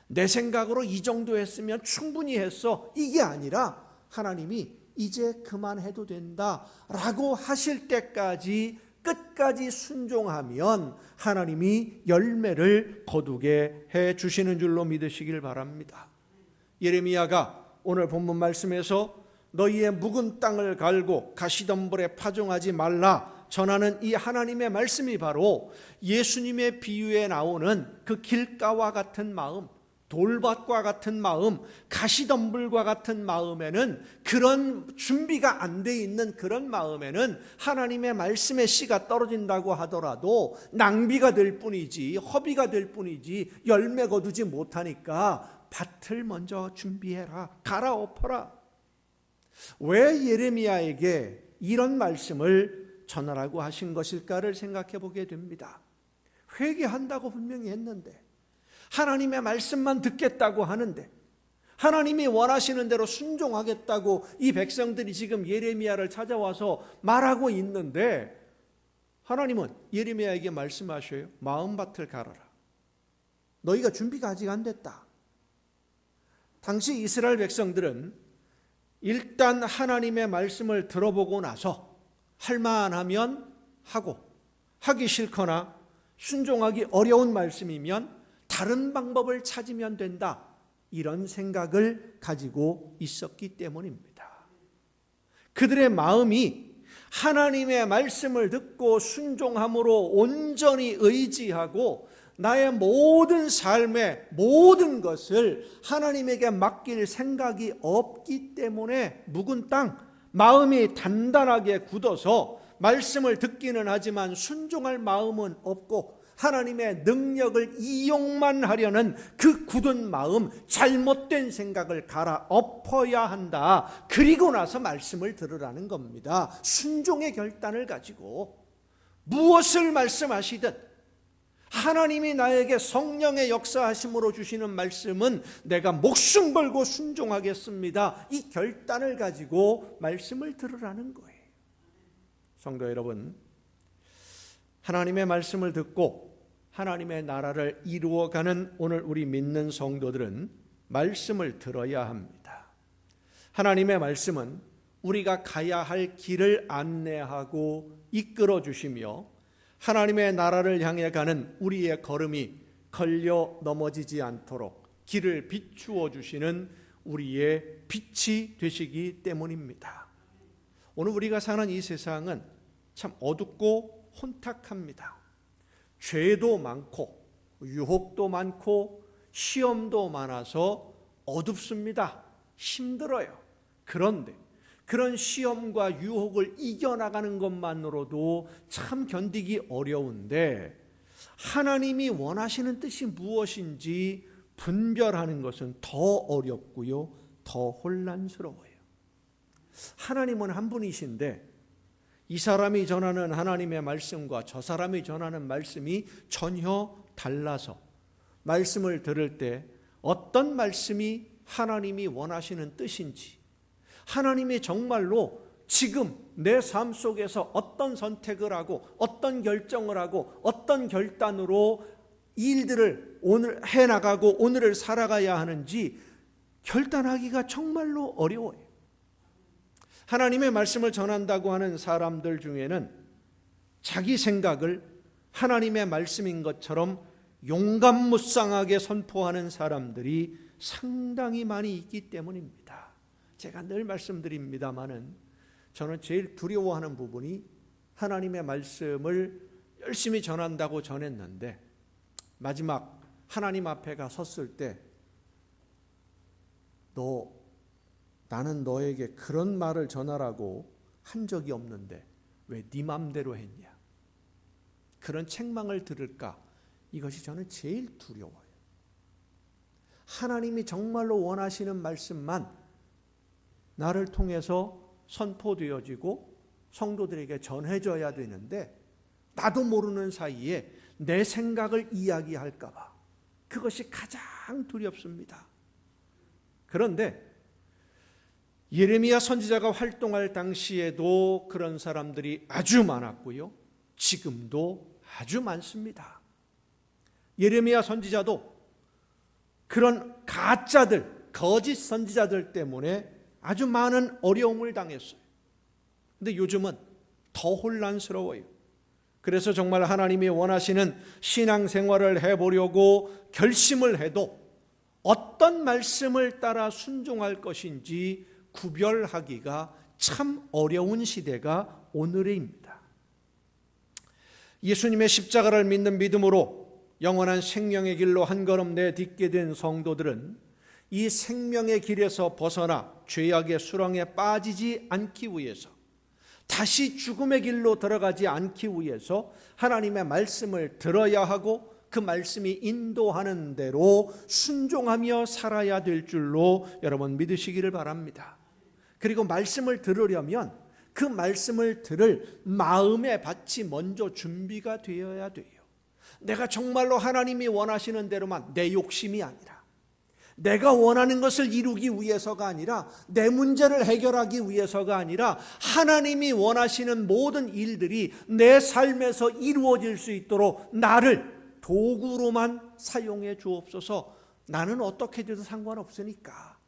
내 생각으로 이 정도 했으면 충분히 했어, 이게 아니라 하나님이 이제 그만해도 된다 라고 하실 때까지 끝까지 순종하면 하나님이 열매를 거두게 해 주시는 줄로 믿으시길 바랍니다. 예레미야가 오늘 본문 말씀에서 너희의 묵은 땅을 갈고 가시덤불에 파종하지 말라 전하는 이 하나님의 말씀이 바로 예수님의 비유에 나오는 그 길가와 같은 마음, 돌밭과 같은 마음, 가시덤불과 같은 마음에는, 그런 준비가 안 돼 있는 그런 마음에는 하나님의 말씀의 씨가 떨어진다고 하더라도 낭비가 될 뿐이지, 허비가 될 뿐이지 열매 거두지 못하니까 밭을 먼저 준비해라, 갈아엎어라. 왜 예레미야에게 이런 말씀을 전하라고 하신 것일까를 생각해 보게 됩니다. 회개한다고 분명히 했는데, 하나님의 말씀만 듣겠다고 하는데, 하나님이 원하시는 대로 순종하겠다고 이 백성들이 지금 예레미야를 찾아와서 말하고 있는데, 하나님은 예레미야에게 말씀하셔요. 마음밭을 갈아라. 너희가 준비가 아직 안 됐다. 당시 이스라엘 백성들은 일단 하나님의 말씀을 들어보고 나서 할만하면 하고, 하기 싫거나 순종하기 어려운 말씀이면 다른 방법을 찾으면 된다, 이런 생각을 가지고 있었기 때문입니다. 그들의 마음이 하나님의 말씀을 듣고 순종함으로 온전히 의지하고 나의 모든 삶의 모든 것을 하나님에게 맡길 생각이 없기 때문에 묵은 땅, 마음이 단단하게 굳어서 말씀을 듣기는 하지만 순종할 마음은 없고 하나님의 능력을 이용만 하려는 그 굳은 마음, 잘못된 생각을 갈아엎어야 한다. 그리고 나서 말씀을 들으라는 겁니다. 순종의 결단을 가지고 무엇을 말씀하시든, 하나님이 나에게 성령의 역사하심으로 주시는 말씀은 내가 목숨 걸고 순종하겠습니다, 이 결단을 가지고 말씀을 들으라는 거예요. 성도 여러분, 하나님의 말씀을 듣고 하나님의 나라를 이루어가는 오늘 우리 믿는 성도들은 말씀을 들어야 합니다. 하나님의 말씀은 우리가 가야 할 길을 안내하고 이끌어 주시며 하나님의 나라를 향해 가는 우리의 걸음이 걸려 넘어지지 않도록 길을 비추어 주시는 우리의 빛이 되시기 때문입니다. 오늘 우리가 사는 이 세상은 참 어둡고 혼탁합니다. 죄도 많고 유혹도 많고 시험도 많아서 어둡습니다. 힘들어요. 그런데 그런 시험과 유혹을 이겨나가는 것만으로도 참 견디기 어려운데, 하나님이 원하시는 뜻이 무엇인지 분별하는 것은 더 어렵고요, 더 혼란스러워요. 하나님은 한 분이신데 이 사람이 전하는 하나님의 말씀과 저 사람이 전하는 말씀이 전혀 달라서 말씀을 들을 때 어떤 말씀이 하나님이 원하시는 뜻인지, 하나님이 정말로 지금 내 삶 속에서 어떤 선택을 하고 어떤 결정을 하고 어떤 결단으로 일들을 오늘 해나가고 오늘을 살아가야 하는지 결단하기가 정말로 어려워요. 하나님의 말씀을 전한다고 하는 사람들 중에는 자기 생각을 하나님의 말씀인 것처럼 용감무쌍하게 선포하는 사람들이 상당히 많이 있기 때문입니다. 제가 늘 말씀드립니다마는 저는 제일 두려워하는 부분이 하나님의 말씀을 열심히 전한다고 전했는데 마지막 하나님 앞에 가 섰을 때 나는 너에게 그런 말을 전하라고 한 적이 없는데 왜 네 맘대로 했냐, 그런 책망을 들을까, 이것이 저는 제일 두려워요. 하나님이 정말로 원하시는 말씀만 나를 통해서 선포되어지고 성도들에게 전해져야 되는데 나도 모르는 사이에 내 생각을 이야기할까 봐 그것이 가장 두렵습니다. 그런데 예레미야 선지자가 활동할 당시에도 그런 사람들이 아주 많았고요. 지금도 아주 많습니다. 예레미야 선지자도 그런 가짜들, 거짓 선지자들 때문에 아주 많은 어려움을 당했어요. 근데 요즘은 더 혼란스러워요. 그래서 정말 하나님이 원하시는 신앙생활을 해보려고 결심을 해도 어떤 말씀을 따라 순종할 것인지 구별하기가 참 어려운 시대가 오늘입니다. 예수님의 십자가를 믿는 믿음으로 영원한 생명의 길로 한 걸음 내딛게 된 성도들은 이 생명의 길에서 벗어나 죄악의 수렁에 빠지지 않기 위해서, 다시 죽음의 길로 들어가지 않기 위해서 하나님의 말씀을 들어야 하고 그 말씀이 인도하는 대로 순종하며 살아야 될 줄로 여러분 믿으시기를 바랍니다. 그리고 말씀을 들으려면 그 말씀을 들을 마음의 밭이 먼저 준비가 되어야 돼요. 내가 정말로 하나님이 원하시는 대로만, 내 욕심이 아니라, 내가 원하는 것을 이루기 위해서가 아니라, 내 문제를 해결하기 위해서가 아니라 하나님이 원하시는 모든 일들이 내 삶에서 이루어질 수 있도록 나를 도구로만 사용해 주옵소서. 나는 어떻게 돼도 상관없으니까,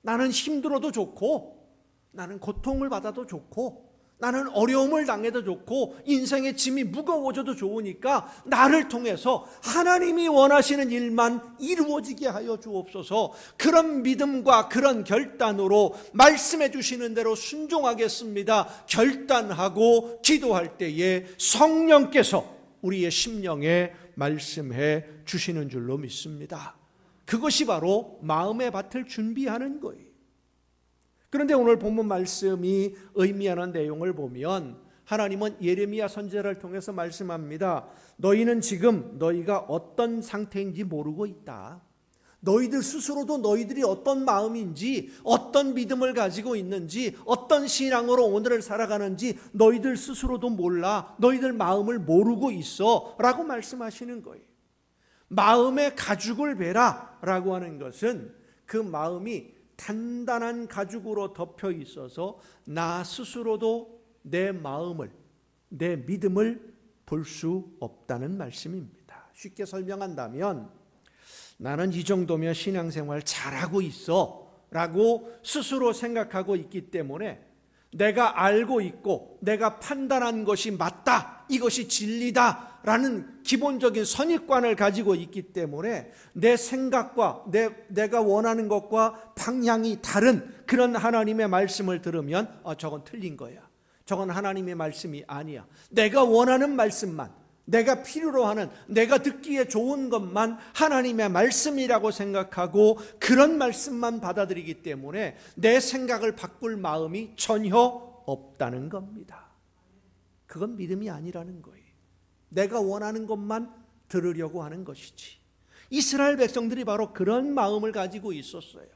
나는 힘들어도 좋고, 나는 고통을 받아도 좋고, 나는 어려움을 당해도 좋고, 인생의 짐이 무거워져도 좋으니까 나를 통해서 하나님이 원하시는 일만 이루어지게 하여 주옵소서. 그런 믿음과 그런 결단으로 말씀해 주시는 대로 순종하겠습니다 결단하고 기도할 때에 성령께서 우리의 심령에 말씀해 주시는 줄로 믿습니다. 그것이 바로 마음의 밭을 준비하는 거예요. 그런데 오늘 본문 말씀이 의미하는 내용을 보면 하나님은 예레미야 선지자를 통해서 말씀합니다. 너희는 지금 너희가 어떤 상태인지 모르고 있다. 너희들 스스로도 너희들이 어떤 마음인지, 어떤 믿음을 가지고 있는지, 어떤 신앙으로 오늘을 살아가는지 너희들 스스로도 몰라. 너희들 마음을 모르고 있어 라고 말씀하시는 거예요. 마음의 가죽을 베라 라고 하는 것은 그 마음이 단단한 가죽으로 덮여 있어서 나 스스로도 내 마음을, 내 믿음을 볼 수 없다는 말씀입니다. 쉽게 설명한다면 나는 이 정도면 신앙생활 잘하고 있어 라고 스스로 생각하고 있기 때문에 내가 알고 있고 내가 판단한 것이 맞다, 이것이 진리다 라는 기본적인 선입관을 가지고 있기 때문에 내 생각과 내가 원하는 것과 방향이 다른 그런 하나님의 말씀을 들으면 저건 틀린 거야, 저건 하나님의 말씀이 아니야, 내가 원하는 말씀만, 내가 필요로 하는, 내가 듣기에 좋은 것만 하나님의 말씀이라고 생각하고 그런 말씀만 받아들이기 때문에 내 생각을 바꿀 마음이 전혀 없다는 겁니다. 그건 믿음이 아니라는 거예요. 내가 원하는 것만 들으려고 하는 것이지. 이스라엘 백성들이 바로 그런 마음을 가지고 있었어요.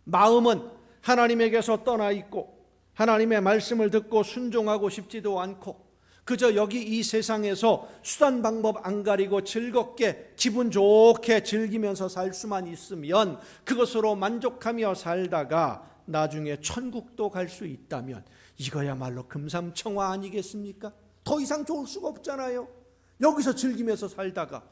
마음은 하나님에게서 떠나 있고 하나님의 말씀을 듣고 순종하고 싶지도 않고 그저 여기 이 세상에서 수단 방법 안 가리고 즐겁게 기분 좋게 즐기면서 살 수만 있으면 그것으로 만족하며 살다가 나중에 천국도 갈 수 있다면 이거야말로 금삼청화 아니겠습니까? 더 이상 좋을 수가 없잖아요. 여기서 즐기면서 살다가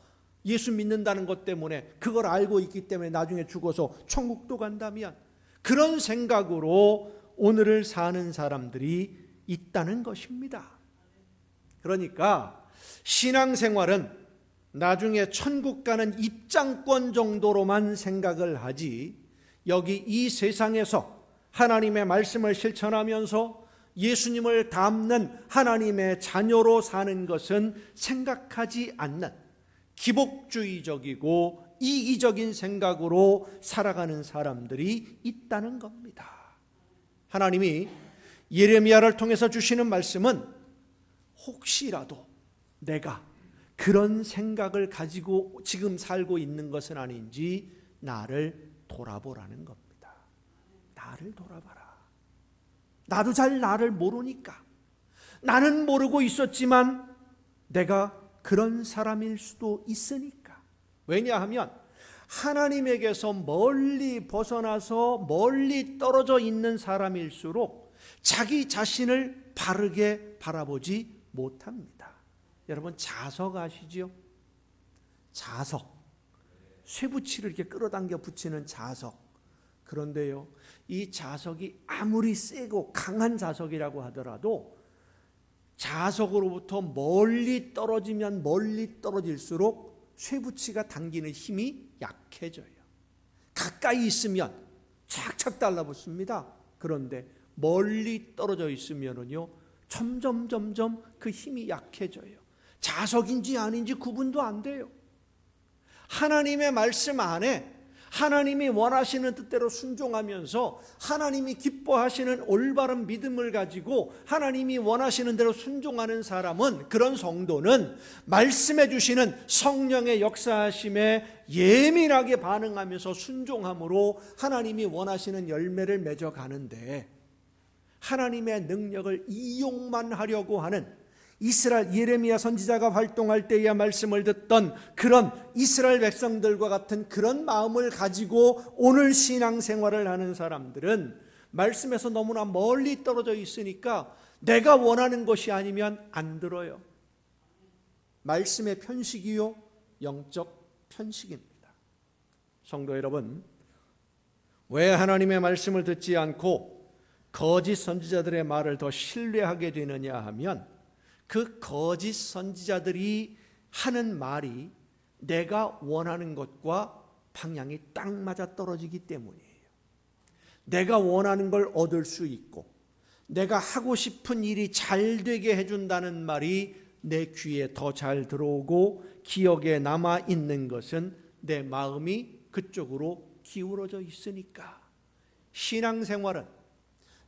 예수 믿는다는 것 때문에 그걸 알고 있기 때문에 나중에 죽어서 천국도 간다면 그런 생각으로 오늘을 사는 사람들이 있다는 것입니다. 그러니까 신앙생활은 나중에 천국 가는 입장권 정도로만 생각을 하지 여기 이 세상에서 하나님의 말씀을 실천하면서 예수님을 닮는 하나님의 자녀로 사는 것은 생각하지 않는 기복주의적이고 이기적인 생각으로 살아가는 사람들이 있다는 겁니다. 하나님이 예레미야를 통해서 주시는 말씀은 혹시라도 내가 그런 생각을 가지고 지금 살고 있는 것은 아닌지 나를 돌아보라는 겁니다. 나를 돌아봐라. 나도 잘 나를 모르니까. 나는 모르고 있었지만 내가 그런 사람일 수도 있으니까. 왜냐하면 하나님에게서 멀리 벗어나서 멀리 떨어져 있는 사람일수록 자기 자신을 바르게 바라보지 못합니다. 여러분 자석 아시죠? 자석. 쇠붙이를 이렇게 끌어당겨 붙이는 자석. 그런데요, 이 자석이 아무리 세고 강한 자석이라고 하더라도 자석으로부터 멀리 떨어지면 멀리 떨어질수록 쇠붙이가 당기는 힘이 약해져요. 가까이 있으면 착착 달라붙습니다. 그런데 멀리 떨어져 있으면은요, 점점 그 힘이 약해져요. 자석인지 아닌지 구분도 안 돼요. 하나님의 말씀 안에 하나님이 원하시는 뜻대로 순종하면서 하나님이 기뻐하시는 올바른 믿음을 가지고 하나님이 원하시는 대로 순종하는 사람은, 그런 성도는 말씀해 주시는 성령의 역사하심에 예민하게 반응하면서 순종함으로 하나님이 원하시는 열매를 맺어가는데, 하나님의 능력을 이용만 하려고 하는 이스라엘 예레미야 선지자가 활동할 때의 말씀을 듣던 그런 이스라엘 백성들과 같은 그런 마음을 가지고 오늘 신앙생활을 하는 사람들은 말씀에서 너무나 멀리 떨어져 있으니까 내가 원하는 것이 아니면 안 들어요. 말씀의 편식이요, 영적 편식입니다. 성도 여러분, 왜 하나님의 말씀을 듣지 않고 거짓 선지자들의 말을 더 신뢰하게 되느냐 하면, 그 거짓 선지자들이 하는 말이 내가 원하는 것과 방향이 딱 맞아 떨어지기 때문이에요. 내가 원하는 걸 얻을 수 있고 내가 하고 싶은 일이 잘 되게 해준다는 말이 내 귀에 더 잘 들어오고 기억에 남아 있는 것은 내 마음이 그쪽으로 기울어져 있으니까. 신앙생활은,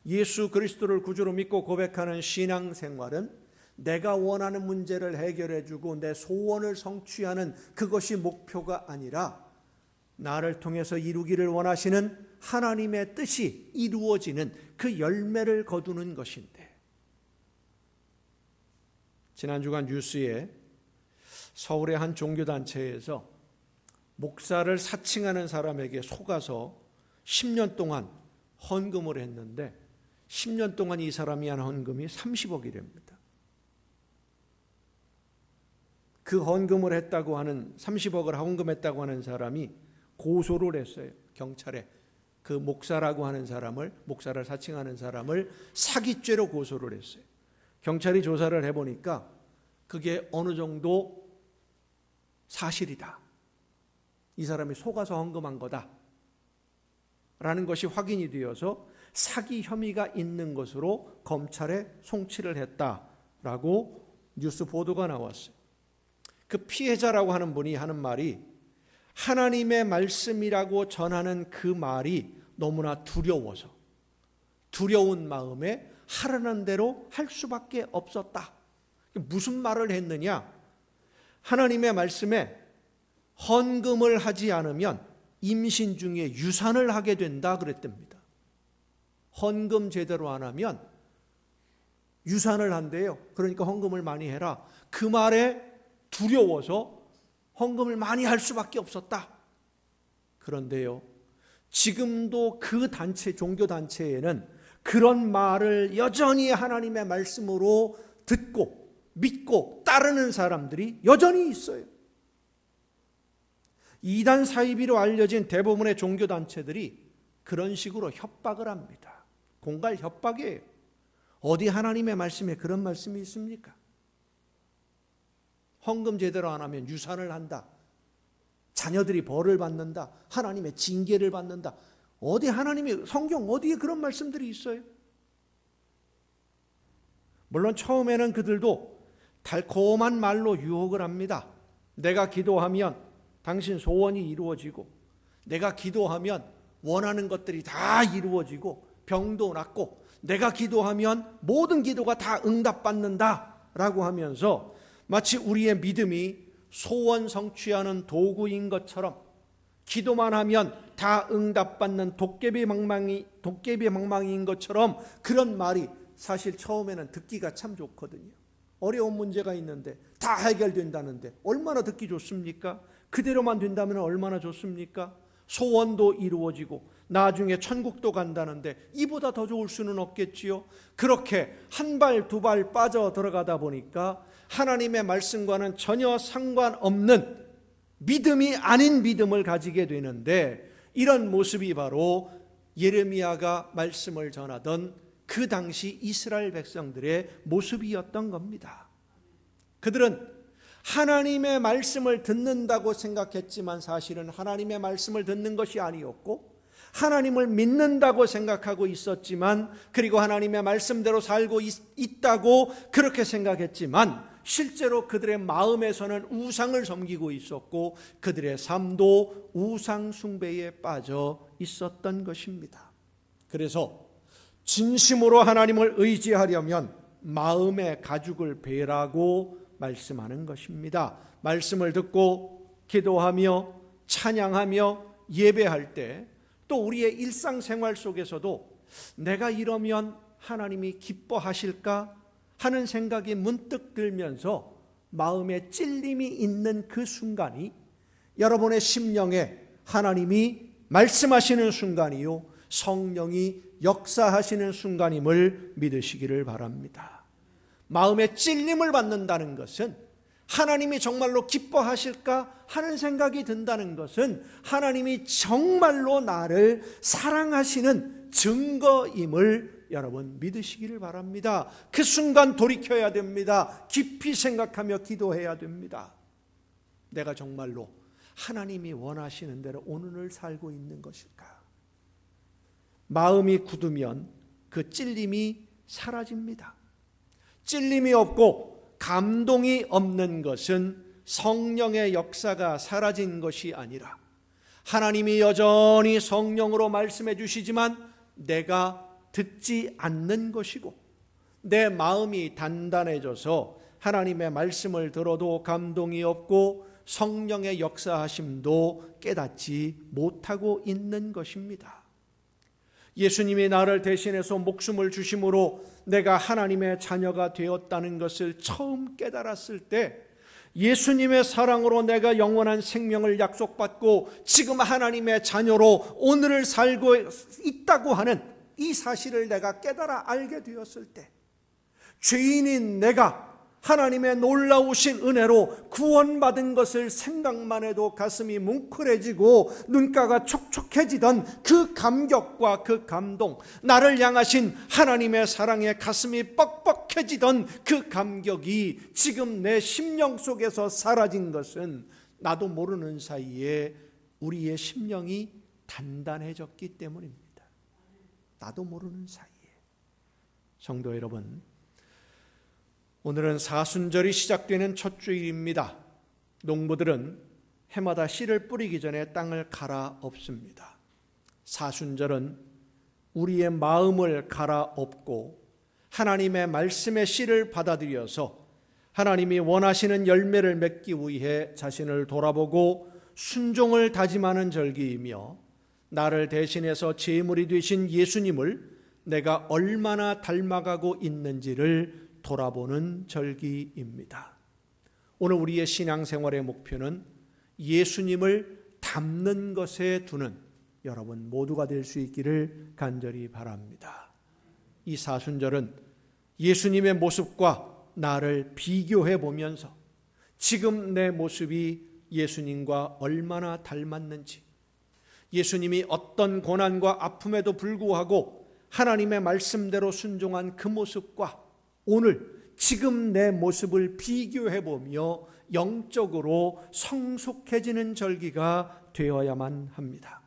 예수 그리스도를 구주로 믿고 고백하는 신앙생활은 내가 원하는 문제를 해결해주고 내 소원을 성취하는 그것이 목표가 아니라 나를 통해서 이루기를 원하시는 하나님의 뜻이 이루어지는 그 열매를 거두는 것인데, 지난 주간 뉴스에 서울의 한 종교단체에서 목사를 사칭하는 사람에게 속아서 10년 동안 헌금을 했는데 10년 동안 이 사람이 한 헌금이 30억이랍니다. 그 헌금을 했다고 하는, 30억을 헌금했다고 하는 사람이 고소를 했어요. 경찰에 그 목사라고 하는 사람을, 목사를 사칭하는 사람을 사기죄로 고소를 했어요. 경찰이 조사를 해보니까 그게 어느 정도 사실이다, 이 사람이 속아서 헌금한 거다 라는 것이 확인이 되어서 사기 혐의가 있는 것으로 검찰에 송치를 했다라고 뉴스 보도가 나왔어요. 그 피해자라고 하는 분이 하는 말이, 하나님의 말씀이라고 전하는 그 말이 너무나 두려워서 두려운 마음에 하라는 대로 할 수밖에 없었다. 무슨 말을 했느냐? 하나님의 말씀에 헌금을 하지 않으면 임신 중에 유산을 하게 된다 그랬답니다. 헌금 제대로 안 하면 유산을 한대요. 그러니까 헌금을 많이 해라. 그 말에 두려워서 헌금을 많이 할 수밖에 없었다. 그런데요, 지금도 그 단체, 종교단체에는 그런 말을 여전히 하나님의 말씀으로 듣고 믿고 따르는 사람들이 여전히 있어요. 이단 사이비로 알려진 대부분의 종교단체들이 그런 식으로 협박을 합니다. 공갈 협박이에요. 어디 하나님의 말씀에 그런 말씀이 있습니까? 헌금 제대로 안 하면 유산을 한다. 자녀들이 벌을 받는다. 하나님의 징계를 받는다. 어디 하나님의 성경 어디에 그런 말씀들이 있어요? 물론 처음에는 그들도 달콤한 말로 유혹을 합니다. 내가 기도하면 당신 소원이 이루어지고, 내가 기도하면 원하는 것들이 다 이루어지고 병도 낫고, 내가 기도하면 모든 기도가 다 응답받는다라고 하면서 마치 우리의 믿음이 소원 성취하는 도구인 것처럼, 기도만 하면 다 응답받는 도깨비 방망이인 것처럼 그런 말이 사실 처음에는 듣기가 참 좋거든요. 어려운 문제가 있는데 다 해결된다는데 얼마나 듣기 좋습니까? 그대로만 된다면 얼마나 좋습니까? 소원도 이루어지고 나중에 천국도 간다는데 이보다 더 좋을 수는 없겠지요. 그렇게 한 발 두 발 빠져 들어가다 보니까 하나님의 말씀과는 전혀 상관없는 믿음이 아닌 믿음을 가지게 되는데, 이런 모습이 바로 예레미야가 말씀을 전하던 그 당시 이스라엘 백성들의 모습이었던 겁니다. 그들은 하나님의 말씀을 듣는다고 생각했지만 사실은 하나님의 말씀을 듣는 것이 아니었고, 하나님을 믿는다고 생각하고 있었지만, 그리고 하나님의 말씀대로 살고 있다고 그렇게 생각했지만 실제로 그들의 마음에서는 우상을 섬기고 있었고 그들의 삶도 우상 숭배에 빠져 있었던 것입니다. 그래서 진심으로 하나님을 의지하려면 마음의 가죽을 베라고 말씀하는 것입니다. 말씀을 듣고 기도하며 찬양하며 예배할 때, 또 우리의 일상생활 속에서도 내가 이러면 하나님이 기뻐하실까 하는 생각이 문득 들면서 마음에 찔림이 있는 그 순간이 여러분의 심령에 하나님이 말씀하시는 순간이요, 성령이 역사하시는 순간임을 믿으시기를 바랍니다. 마음에 찔림을 받는다는 것은 하나님이 정말로 기뻐하실까 하는 생각이 든다는 것은 하나님이 정말로 나를 사랑하시는 증거임을 여러분 믿으시기를 바랍니다. 그 순간 돌이켜야 됩니다. 깊이 생각하며 기도해야 됩니다. 내가 정말로 하나님이 원하시는 대로 오늘을 살고 있는 것일까? 마음이 굳으면 그 찔림이 사라집니다. 찔림이 없고 감동이 없는 것은 성령의 역사가 사라진 것이 아니라 하나님이 여전히 성령으로 말씀해 주시지만 내가 듣지 않는 것이고, 내 마음이 단단해져서 하나님의 말씀을 들어도 감동이 없고 성령의 역사하심도 깨닫지 못하고 있는 것입니다. 예수님이 나를 대신해서 목숨을 주심으로 내가 하나님의 자녀가 되었다는 것을 처음 깨달았을 때, 예수님의 사랑으로 내가 영원한 생명을 약속받고 지금 하나님의 자녀로 오늘을 살고 있다고 하는 이 사실을 내가 깨달아 알게 되었을 때, 죄인인 내가 하나님의 놀라우신 은혜로 구원받은 것을 생각만 해도 가슴이 뭉클해지고 눈가가 촉촉해지던 그 감격과 그 감동, 나를 향하신 하나님의 사랑에 가슴이 뻑뻑해지던 그 감격이 지금 내 심령 속에서 사라진 것은 나도 모르는 사이에 우리의 심령이 단단해졌기 때문입니다. 나도 모르는 사이에. 성도 여러분, 오늘은 사순절이 시작되는 첫 주일입니다. 농부들은 해마다 씨를 뿌리기 전에 땅을 갈아엎습니다. 사순절은 우리의 마음을 갈아엎고 하나님의 말씀의 씨를 받아들여서 하나님이 원하시는 열매를 맺기 위해 자신을 돌아보고 순종을 다짐하는 절기이며, 나를 대신해서 제물이 되신 예수님을 내가 얼마나 닮아가고 있는지를 돌아보는 절기입니다. 오늘 우리의 신앙생활의 목표는 예수님을 닮는 것에 두는 여러분 모두가 될 수 있기를 간절히 바랍니다. 이 사순절은 예수님의 모습과 나를 비교해 보면서 지금 내 모습이 예수님과 얼마나 닮았는지, 예수님이 어떤 고난과 아픔에도 불구하고 하나님의 말씀대로 순종한 그 모습과 오늘 지금 내 모습을 비교해 보며 영적으로 성숙해지는 절기가 되어야만 합니다.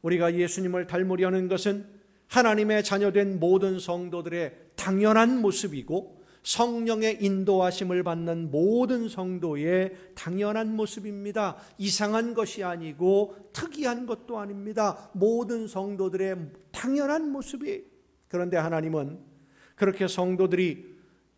우리가 예수님을 닮으려는 것은 하나님의 자녀된 모든 성도들의 당연한 모습이고 성령의 인도하심을 받는 모든 성도의 당연한 모습입니다. 이상한 것이 아니고 특이한 것도 아닙니다. 모든 성도들의 당연한 모습이에요. 그런데 하나님은 그렇게 성도들이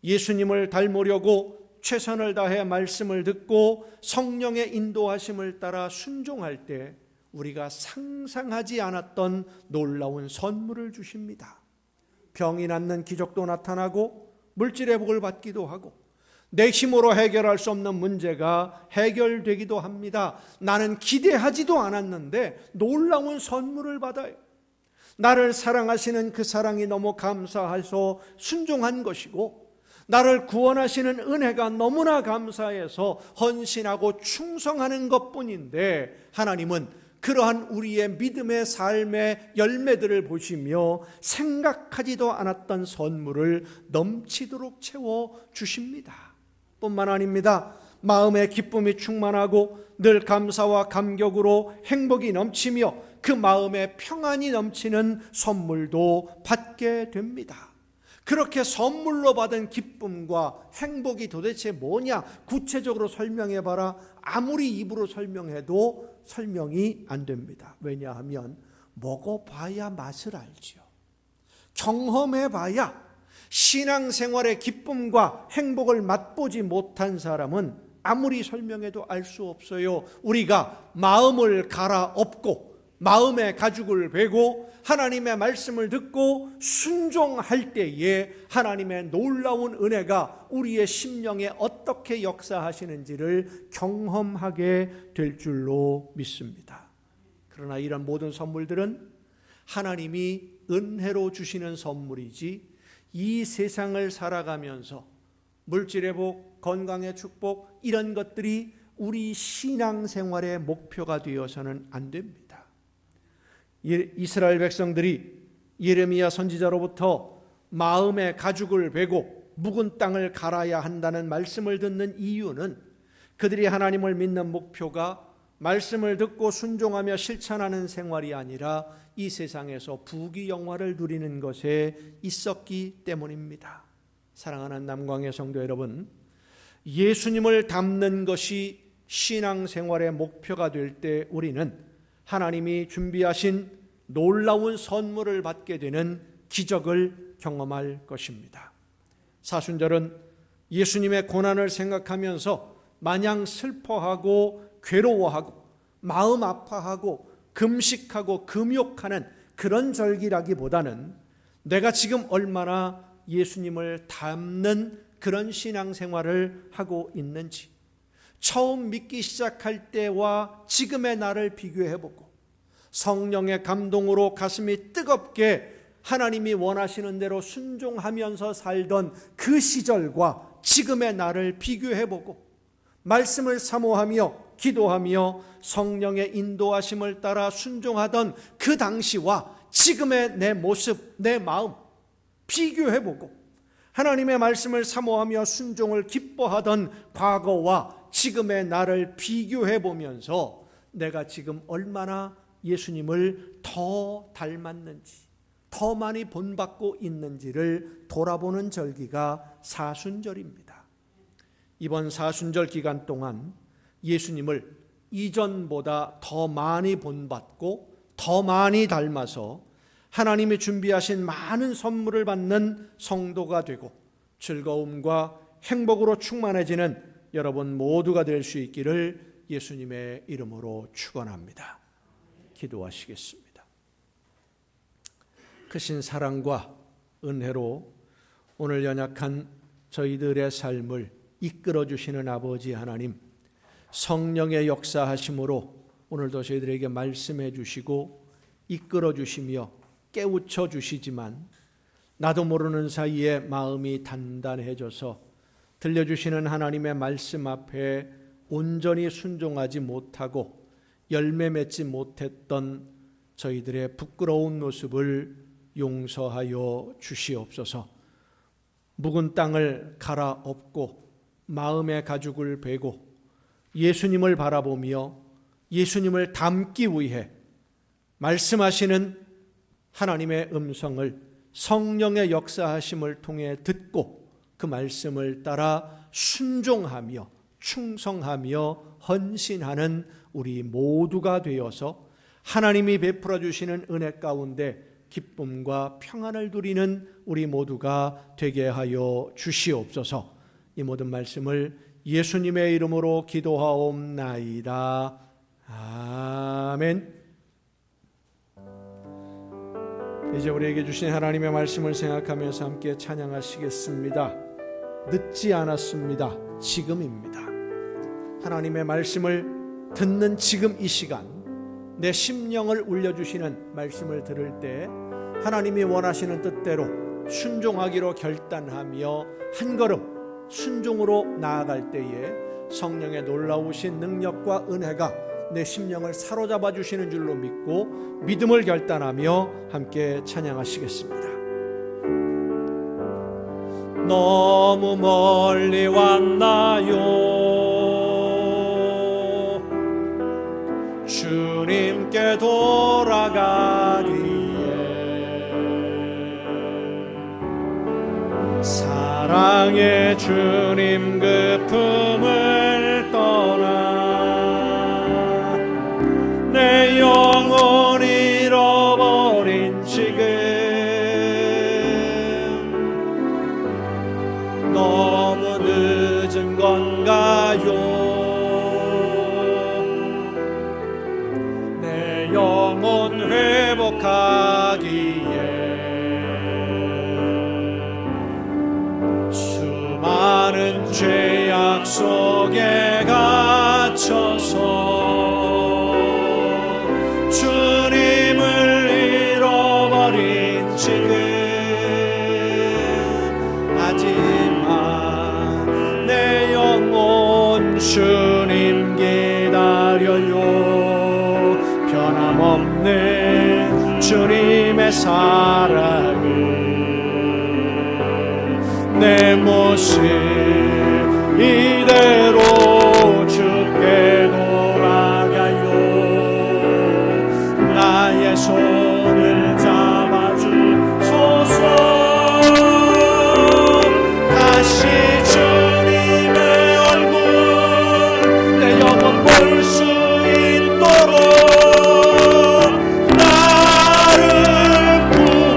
예수님을 닮으려고 최선을 다해 말씀을 듣고 성령의 인도하심을 따라 순종할 때 우리가 상상하지 않았던 놀라운 선물을 주십니다. 병이 낫는 기적도 나타나고 물질의 복을 받기도 하고 내 힘으로 해결할 수 없는 문제가 해결되기도 합니다. 나는 기대하지도 않았는데 놀라운 선물을 받아요. 나를 사랑하시는 그 사랑이 너무 감사해서 순종한 것이고 나를 구원하시는 은혜가 너무나 감사해서 헌신하고 충성하는 것뿐인데 하나님은 그러한 우리의 믿음의 삶의 열매들을 보시며 생각하지도 않았던 선물을 넘치도록 채워주십니다. 뿐만 아닙니다. 마음의 기쁨이 충만하고 늘 감사와 감격으로 행복이 넘치며 그 마음에 평안이 넘치는 선물도 받게 됩니다. 그렇게 선물로 받은 기쁨과 행복이 도대체 뭐냐? 구체적으로 설명해봐라. 아무리 입으로 설명해도 설명이 안 됩니다. 왜냐하면 먹어봐야 맛을 알죠. 경험해봐야 신앙생활의 기쁨과 행복을 맛보지 못한 사람은 아무리 설명해도 알 수 없어요. 우리가 마음을 갈아엎고 마음의 가죽을 베고 하나님의 말씀을 듣고 순종할 때에 하나님의 놀라운 은혜가 우리의 심령에 어떻게 역사하시는지를 경험하게 될 줄로 믿습니다. 그러나 이런 모든 선물들은 하나님이 은혜로 주시는 선물이지 이 세상을 살아가면서 물질의 복, 건강의 축복 이런 것들이 우리 신앙생활의 목표가 되어서는 안 됩니다. 이스라엘 백성들이 예레미야 선지자로부터 마음의 가죽을 베고 묵은 땅을 갈아야 한다는 말씀을 듣는 이유는 그들이 하나님을 믿는 목표가 말씀을 듣고 순종하며 실천하는 생활이 아니라 이 세상에서 부귀영화를 누리는 것에 있었기 때문입니다. 사랑하는 남광의 성도 여러분, 예수님을 닮는 것이 신앙생활의 목표가 될 때 우리는 하나님이 준비하신 놀라운 선물을 받게 되는 기적을 경험할 것입니다. 사순절은 예수님의 고난을 생각하면서 마냥 슬퍼하고 괴로워하고 마음 아파하고 금식하고 금욕하는 그런 절기라기보다는 내가 지금 얼마나 예수님을 닮는 그런 신앙생활을 하고 있는지, 처음 믿기 시작할 때와 지금의 나를 비교해보고 성령의 감동으로 가슴이 뜨겁게 하나님이 원하시는 대로 순종하면서 살던 그 시절과 지금의 나를 비교해보고 말씀을 사모하며 기도하며 성령의 인도하심을 따라 순종하던 그 당시와 지금의 내 모습, 내 마음 비교해보고 하나님의 말씀을 사모하며 순종을 기뻐하던 과거와 지금의 나를 비교해보면서 내가 지금 얼마나 예수님을 더 닮았는지, 더 많이 본받고 있는지를 돌아보는 절기가 사순절입니다. 이번 사순절 기간 동안 예수님을 이전보다 더 많이 본받고 더 많이 닮아서 하나님이 준비하신 많은 선물을 받는 성도가 되고 즐거움과 행복으로 충만해지는 여러분 모두가 될 수 있기를 예수님의 이름으로 축원합니다. 기도하시겠습니다. 크신 사랑과 은혜로 오늘 연약한 저희들의 삶을 이끌어 주시는 아버지 하나님, 성령의 역사하심으로 오늘도 저희들에게 말씀해 주시고 이끌어 주시며 깨우쳐 주시지만 나도 모르는 사이에 마음이 단단해져서 들려주시는 하나님의 말씀 앞에 온전히 순종하지 못하고 열매 맺지 못했던 저희들의 부끄러운 모습을 용서하여 주시옵소서. 묵은 땅을 갈아엎고 마음의 가죽을 베고 예수님을 바라보며 예수님을 닮기 위해 말씀하시는 하나님의 음성을 성령의 역사하심을 통해 듣고 그 말씀을 따라 순종하며 충성하며 헌신하는 우리 모두가 되어서 하나님이 베풀어 주시는 은혜 가운데 기쁨과 평안을 누리는 우리 모두가 되게 하여 주시옵소서. 이 모든 말씀을 예수님의 이름으로 기도하옵나이다. 아멘. 이제 우리에게 주신 하나님의 말씀을 생각하면서 함께 찬양하시겠습니다. 늦지 않았습니다. 지금입니다. 하나님의 말씀을 듣는 지금 이 시간, 내 심령을 울려주시는 말씀을 들을 때 하나님이 원하시는 뜻대로 순종하기로 결단하며 한 걸음 순종으로 나아갈 때에 성령의 놀라우신 능력과 은혜가 내 심령을 사로잡아 주시는 줄로 믿고 믿음을 결단하며 함께 찬양하시겠습니다. 너무 멀리 왔나요? 주님께 돌아가기에 사랑의 주님 그 품을 떠나 내 영혼 잃어버린 지금 너무 늦은 건가요? 내 영혼 회복하기에 수많은 죄악 속에 갇혀서 주님을 잃어버린 지금 하지만 내 영혼 주님 기다려요. 변함없는 주님의 사랑을 내 모습 이대로 주께 돌아가요. 나의 손을 잡아주소서. 다시 주님의 얼굴 내 영혼 볼 수 있도록 나를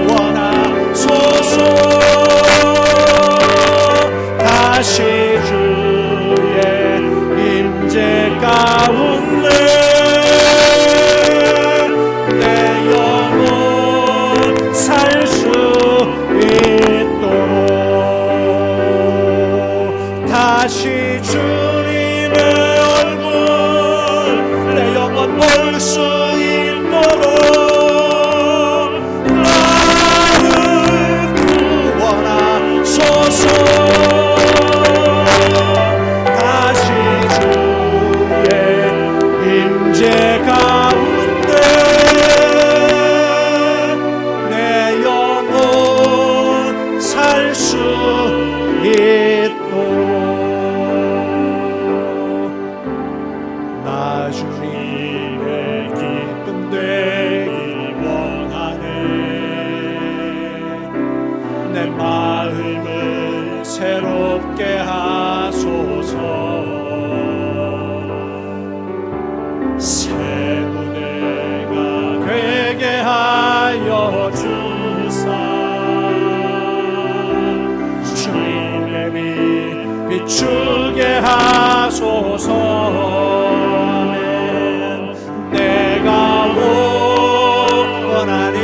구원하소서. 다시 주의 임재 가운데 내 영혼 살 수 있도록 다시 주님의 얼굴 내 영혼 볼 수 있도록 나를 구원하소서. 가운데 내 영혼 살 수 있도록 나 주님의 기쁨 되기 원하네. 내 마음을 새롭게 하소서. 새 무대가 되게 하여 주사 주님의 빛 비추게 하소서. 내가 원하는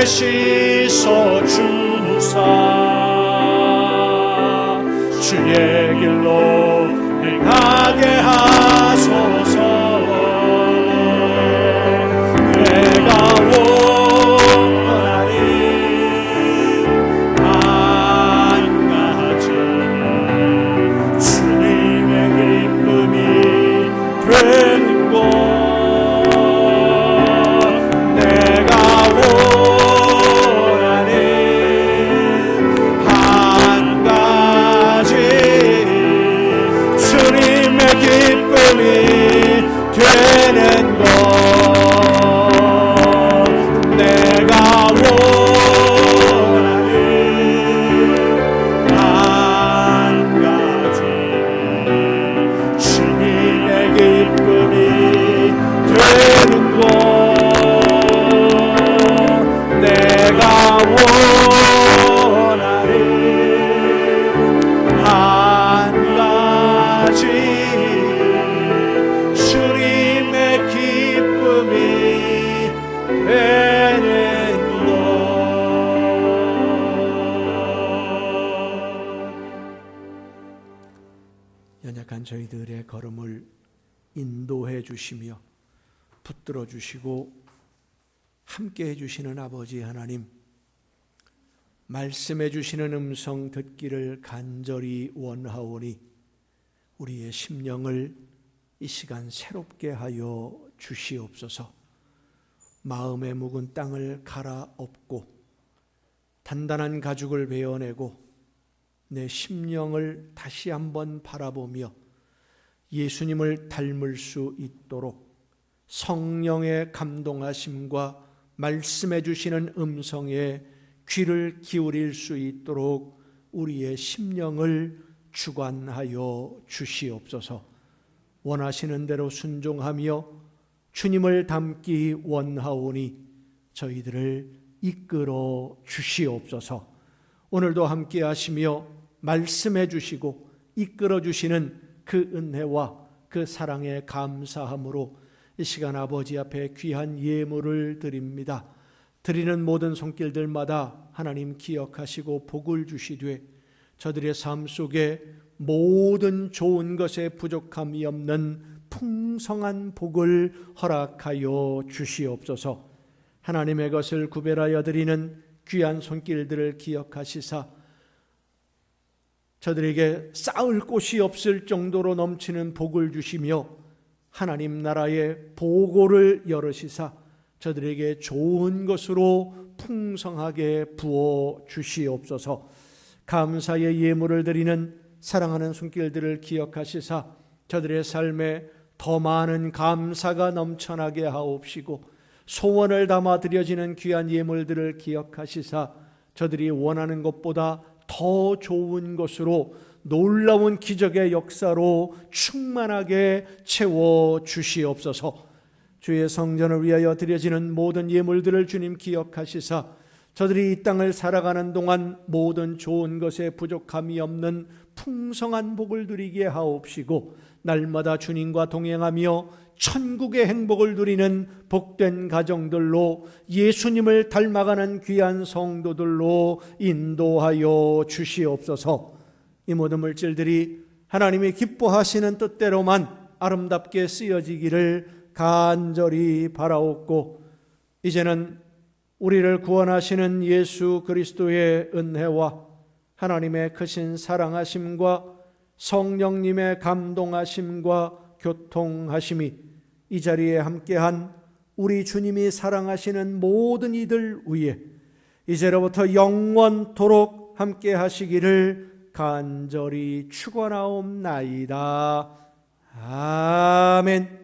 되시소 주사 주의 길로 행하게 하소서. 내가 원하는 한 가지 주님의 기쁨이 되는 것. 내가 원하는 한 가지 주님의 기쁨이 되는 것. 내가 원하는 한 가지 주님의 기쁨이 되는 것. 내가 원하는 한 가지 주님의 기쁨이 되는 것. 연약한 저희들의 걸음을 인도해 주시며 붙들어 주시고 함께 해주시는 아버지 하나님, 말씀해 주시는 음성 듣기를 간절히 원하오니 우리의 심령을 이 시간 새롭게 하여 주시옵소서. 마음의 묵은 땅을 갈아엎고 단단한 가죽을 베어내고 내 심령을 다시 한번 바라보며 예수님을 닮을 수 있도록 성령의 감동하심과 말씀해 주시는 음성에 귀를 기울일 수 있도록 우리의 심령을 주관하여 주시옵소서. 원하시는 대로 순종하며 주님을 닮기 원하오니 저희들을 이끌어 주시옵소서. 오늘도 함께 하시며 말씀해 주시고 이끌어 주시는 그 은혜와 그 사랑에 감사함으로 이 시간 아버지 앞에 귀한 예물을 드립니다. 드리는 모든 손길들마다 하나님 기억하시고 복을 주시되 저들의 삶 속에 모든 좋은 것에 부족함이 없는 풍성한 복을 허락하여 주시옵소서. 하나님의 것을 구별하여 드리는 귀한 손길들을 기억하시사 저들에게 쌓을 곳이 없을 정도로 넘치는 복을 주시며 하나님 나라의 보고를 열으시사 저들에게 좋은 것으로 풍성하게 부어 주시옵소서. 감사의 예물을 드리는 사랑하는 손길들을 기억하시사 저들의 삶에 더 많은 감사가 넘쳐나게 하옵시고 소원을 담아 드려지는 귀한 예물들을 기억하시사 저들이 원하는 것보다 더 좋은 것으로 놀라운 기적의 역사로 충만하게 채워 주시옵소서. 주의 성전을 위하여 드려지는 모든 예물들을 주님 기억하시사 저들이 이 땅을 살아가는 동안 모든 좋은 것에 부족함이 없는 풍성한 복을 누리게 하옵시고 날마다 주님과 동행하며 천국의 행복을 누리는 복된 가정들로 예수님을 닮아가는 귀한 성도들로 인도하여 주시옵소서. 이 모든 물질들이 하나님이 기뻐하시는 뜻대로만 아름답게 쓰여지기를 간절히 바라옵고 이제는 우리를 구원하시는 예수 그리스도의 은혜와 하나님의 크신 사랑하심과 성령님의 감동하심과 교통하심이 이 자리에 함께한 우리 주님이 사랑하시는 모든 이들 위에 이제로부터 영원토록 함께 하시기를 간절히 축원하옵나이다. 아멘.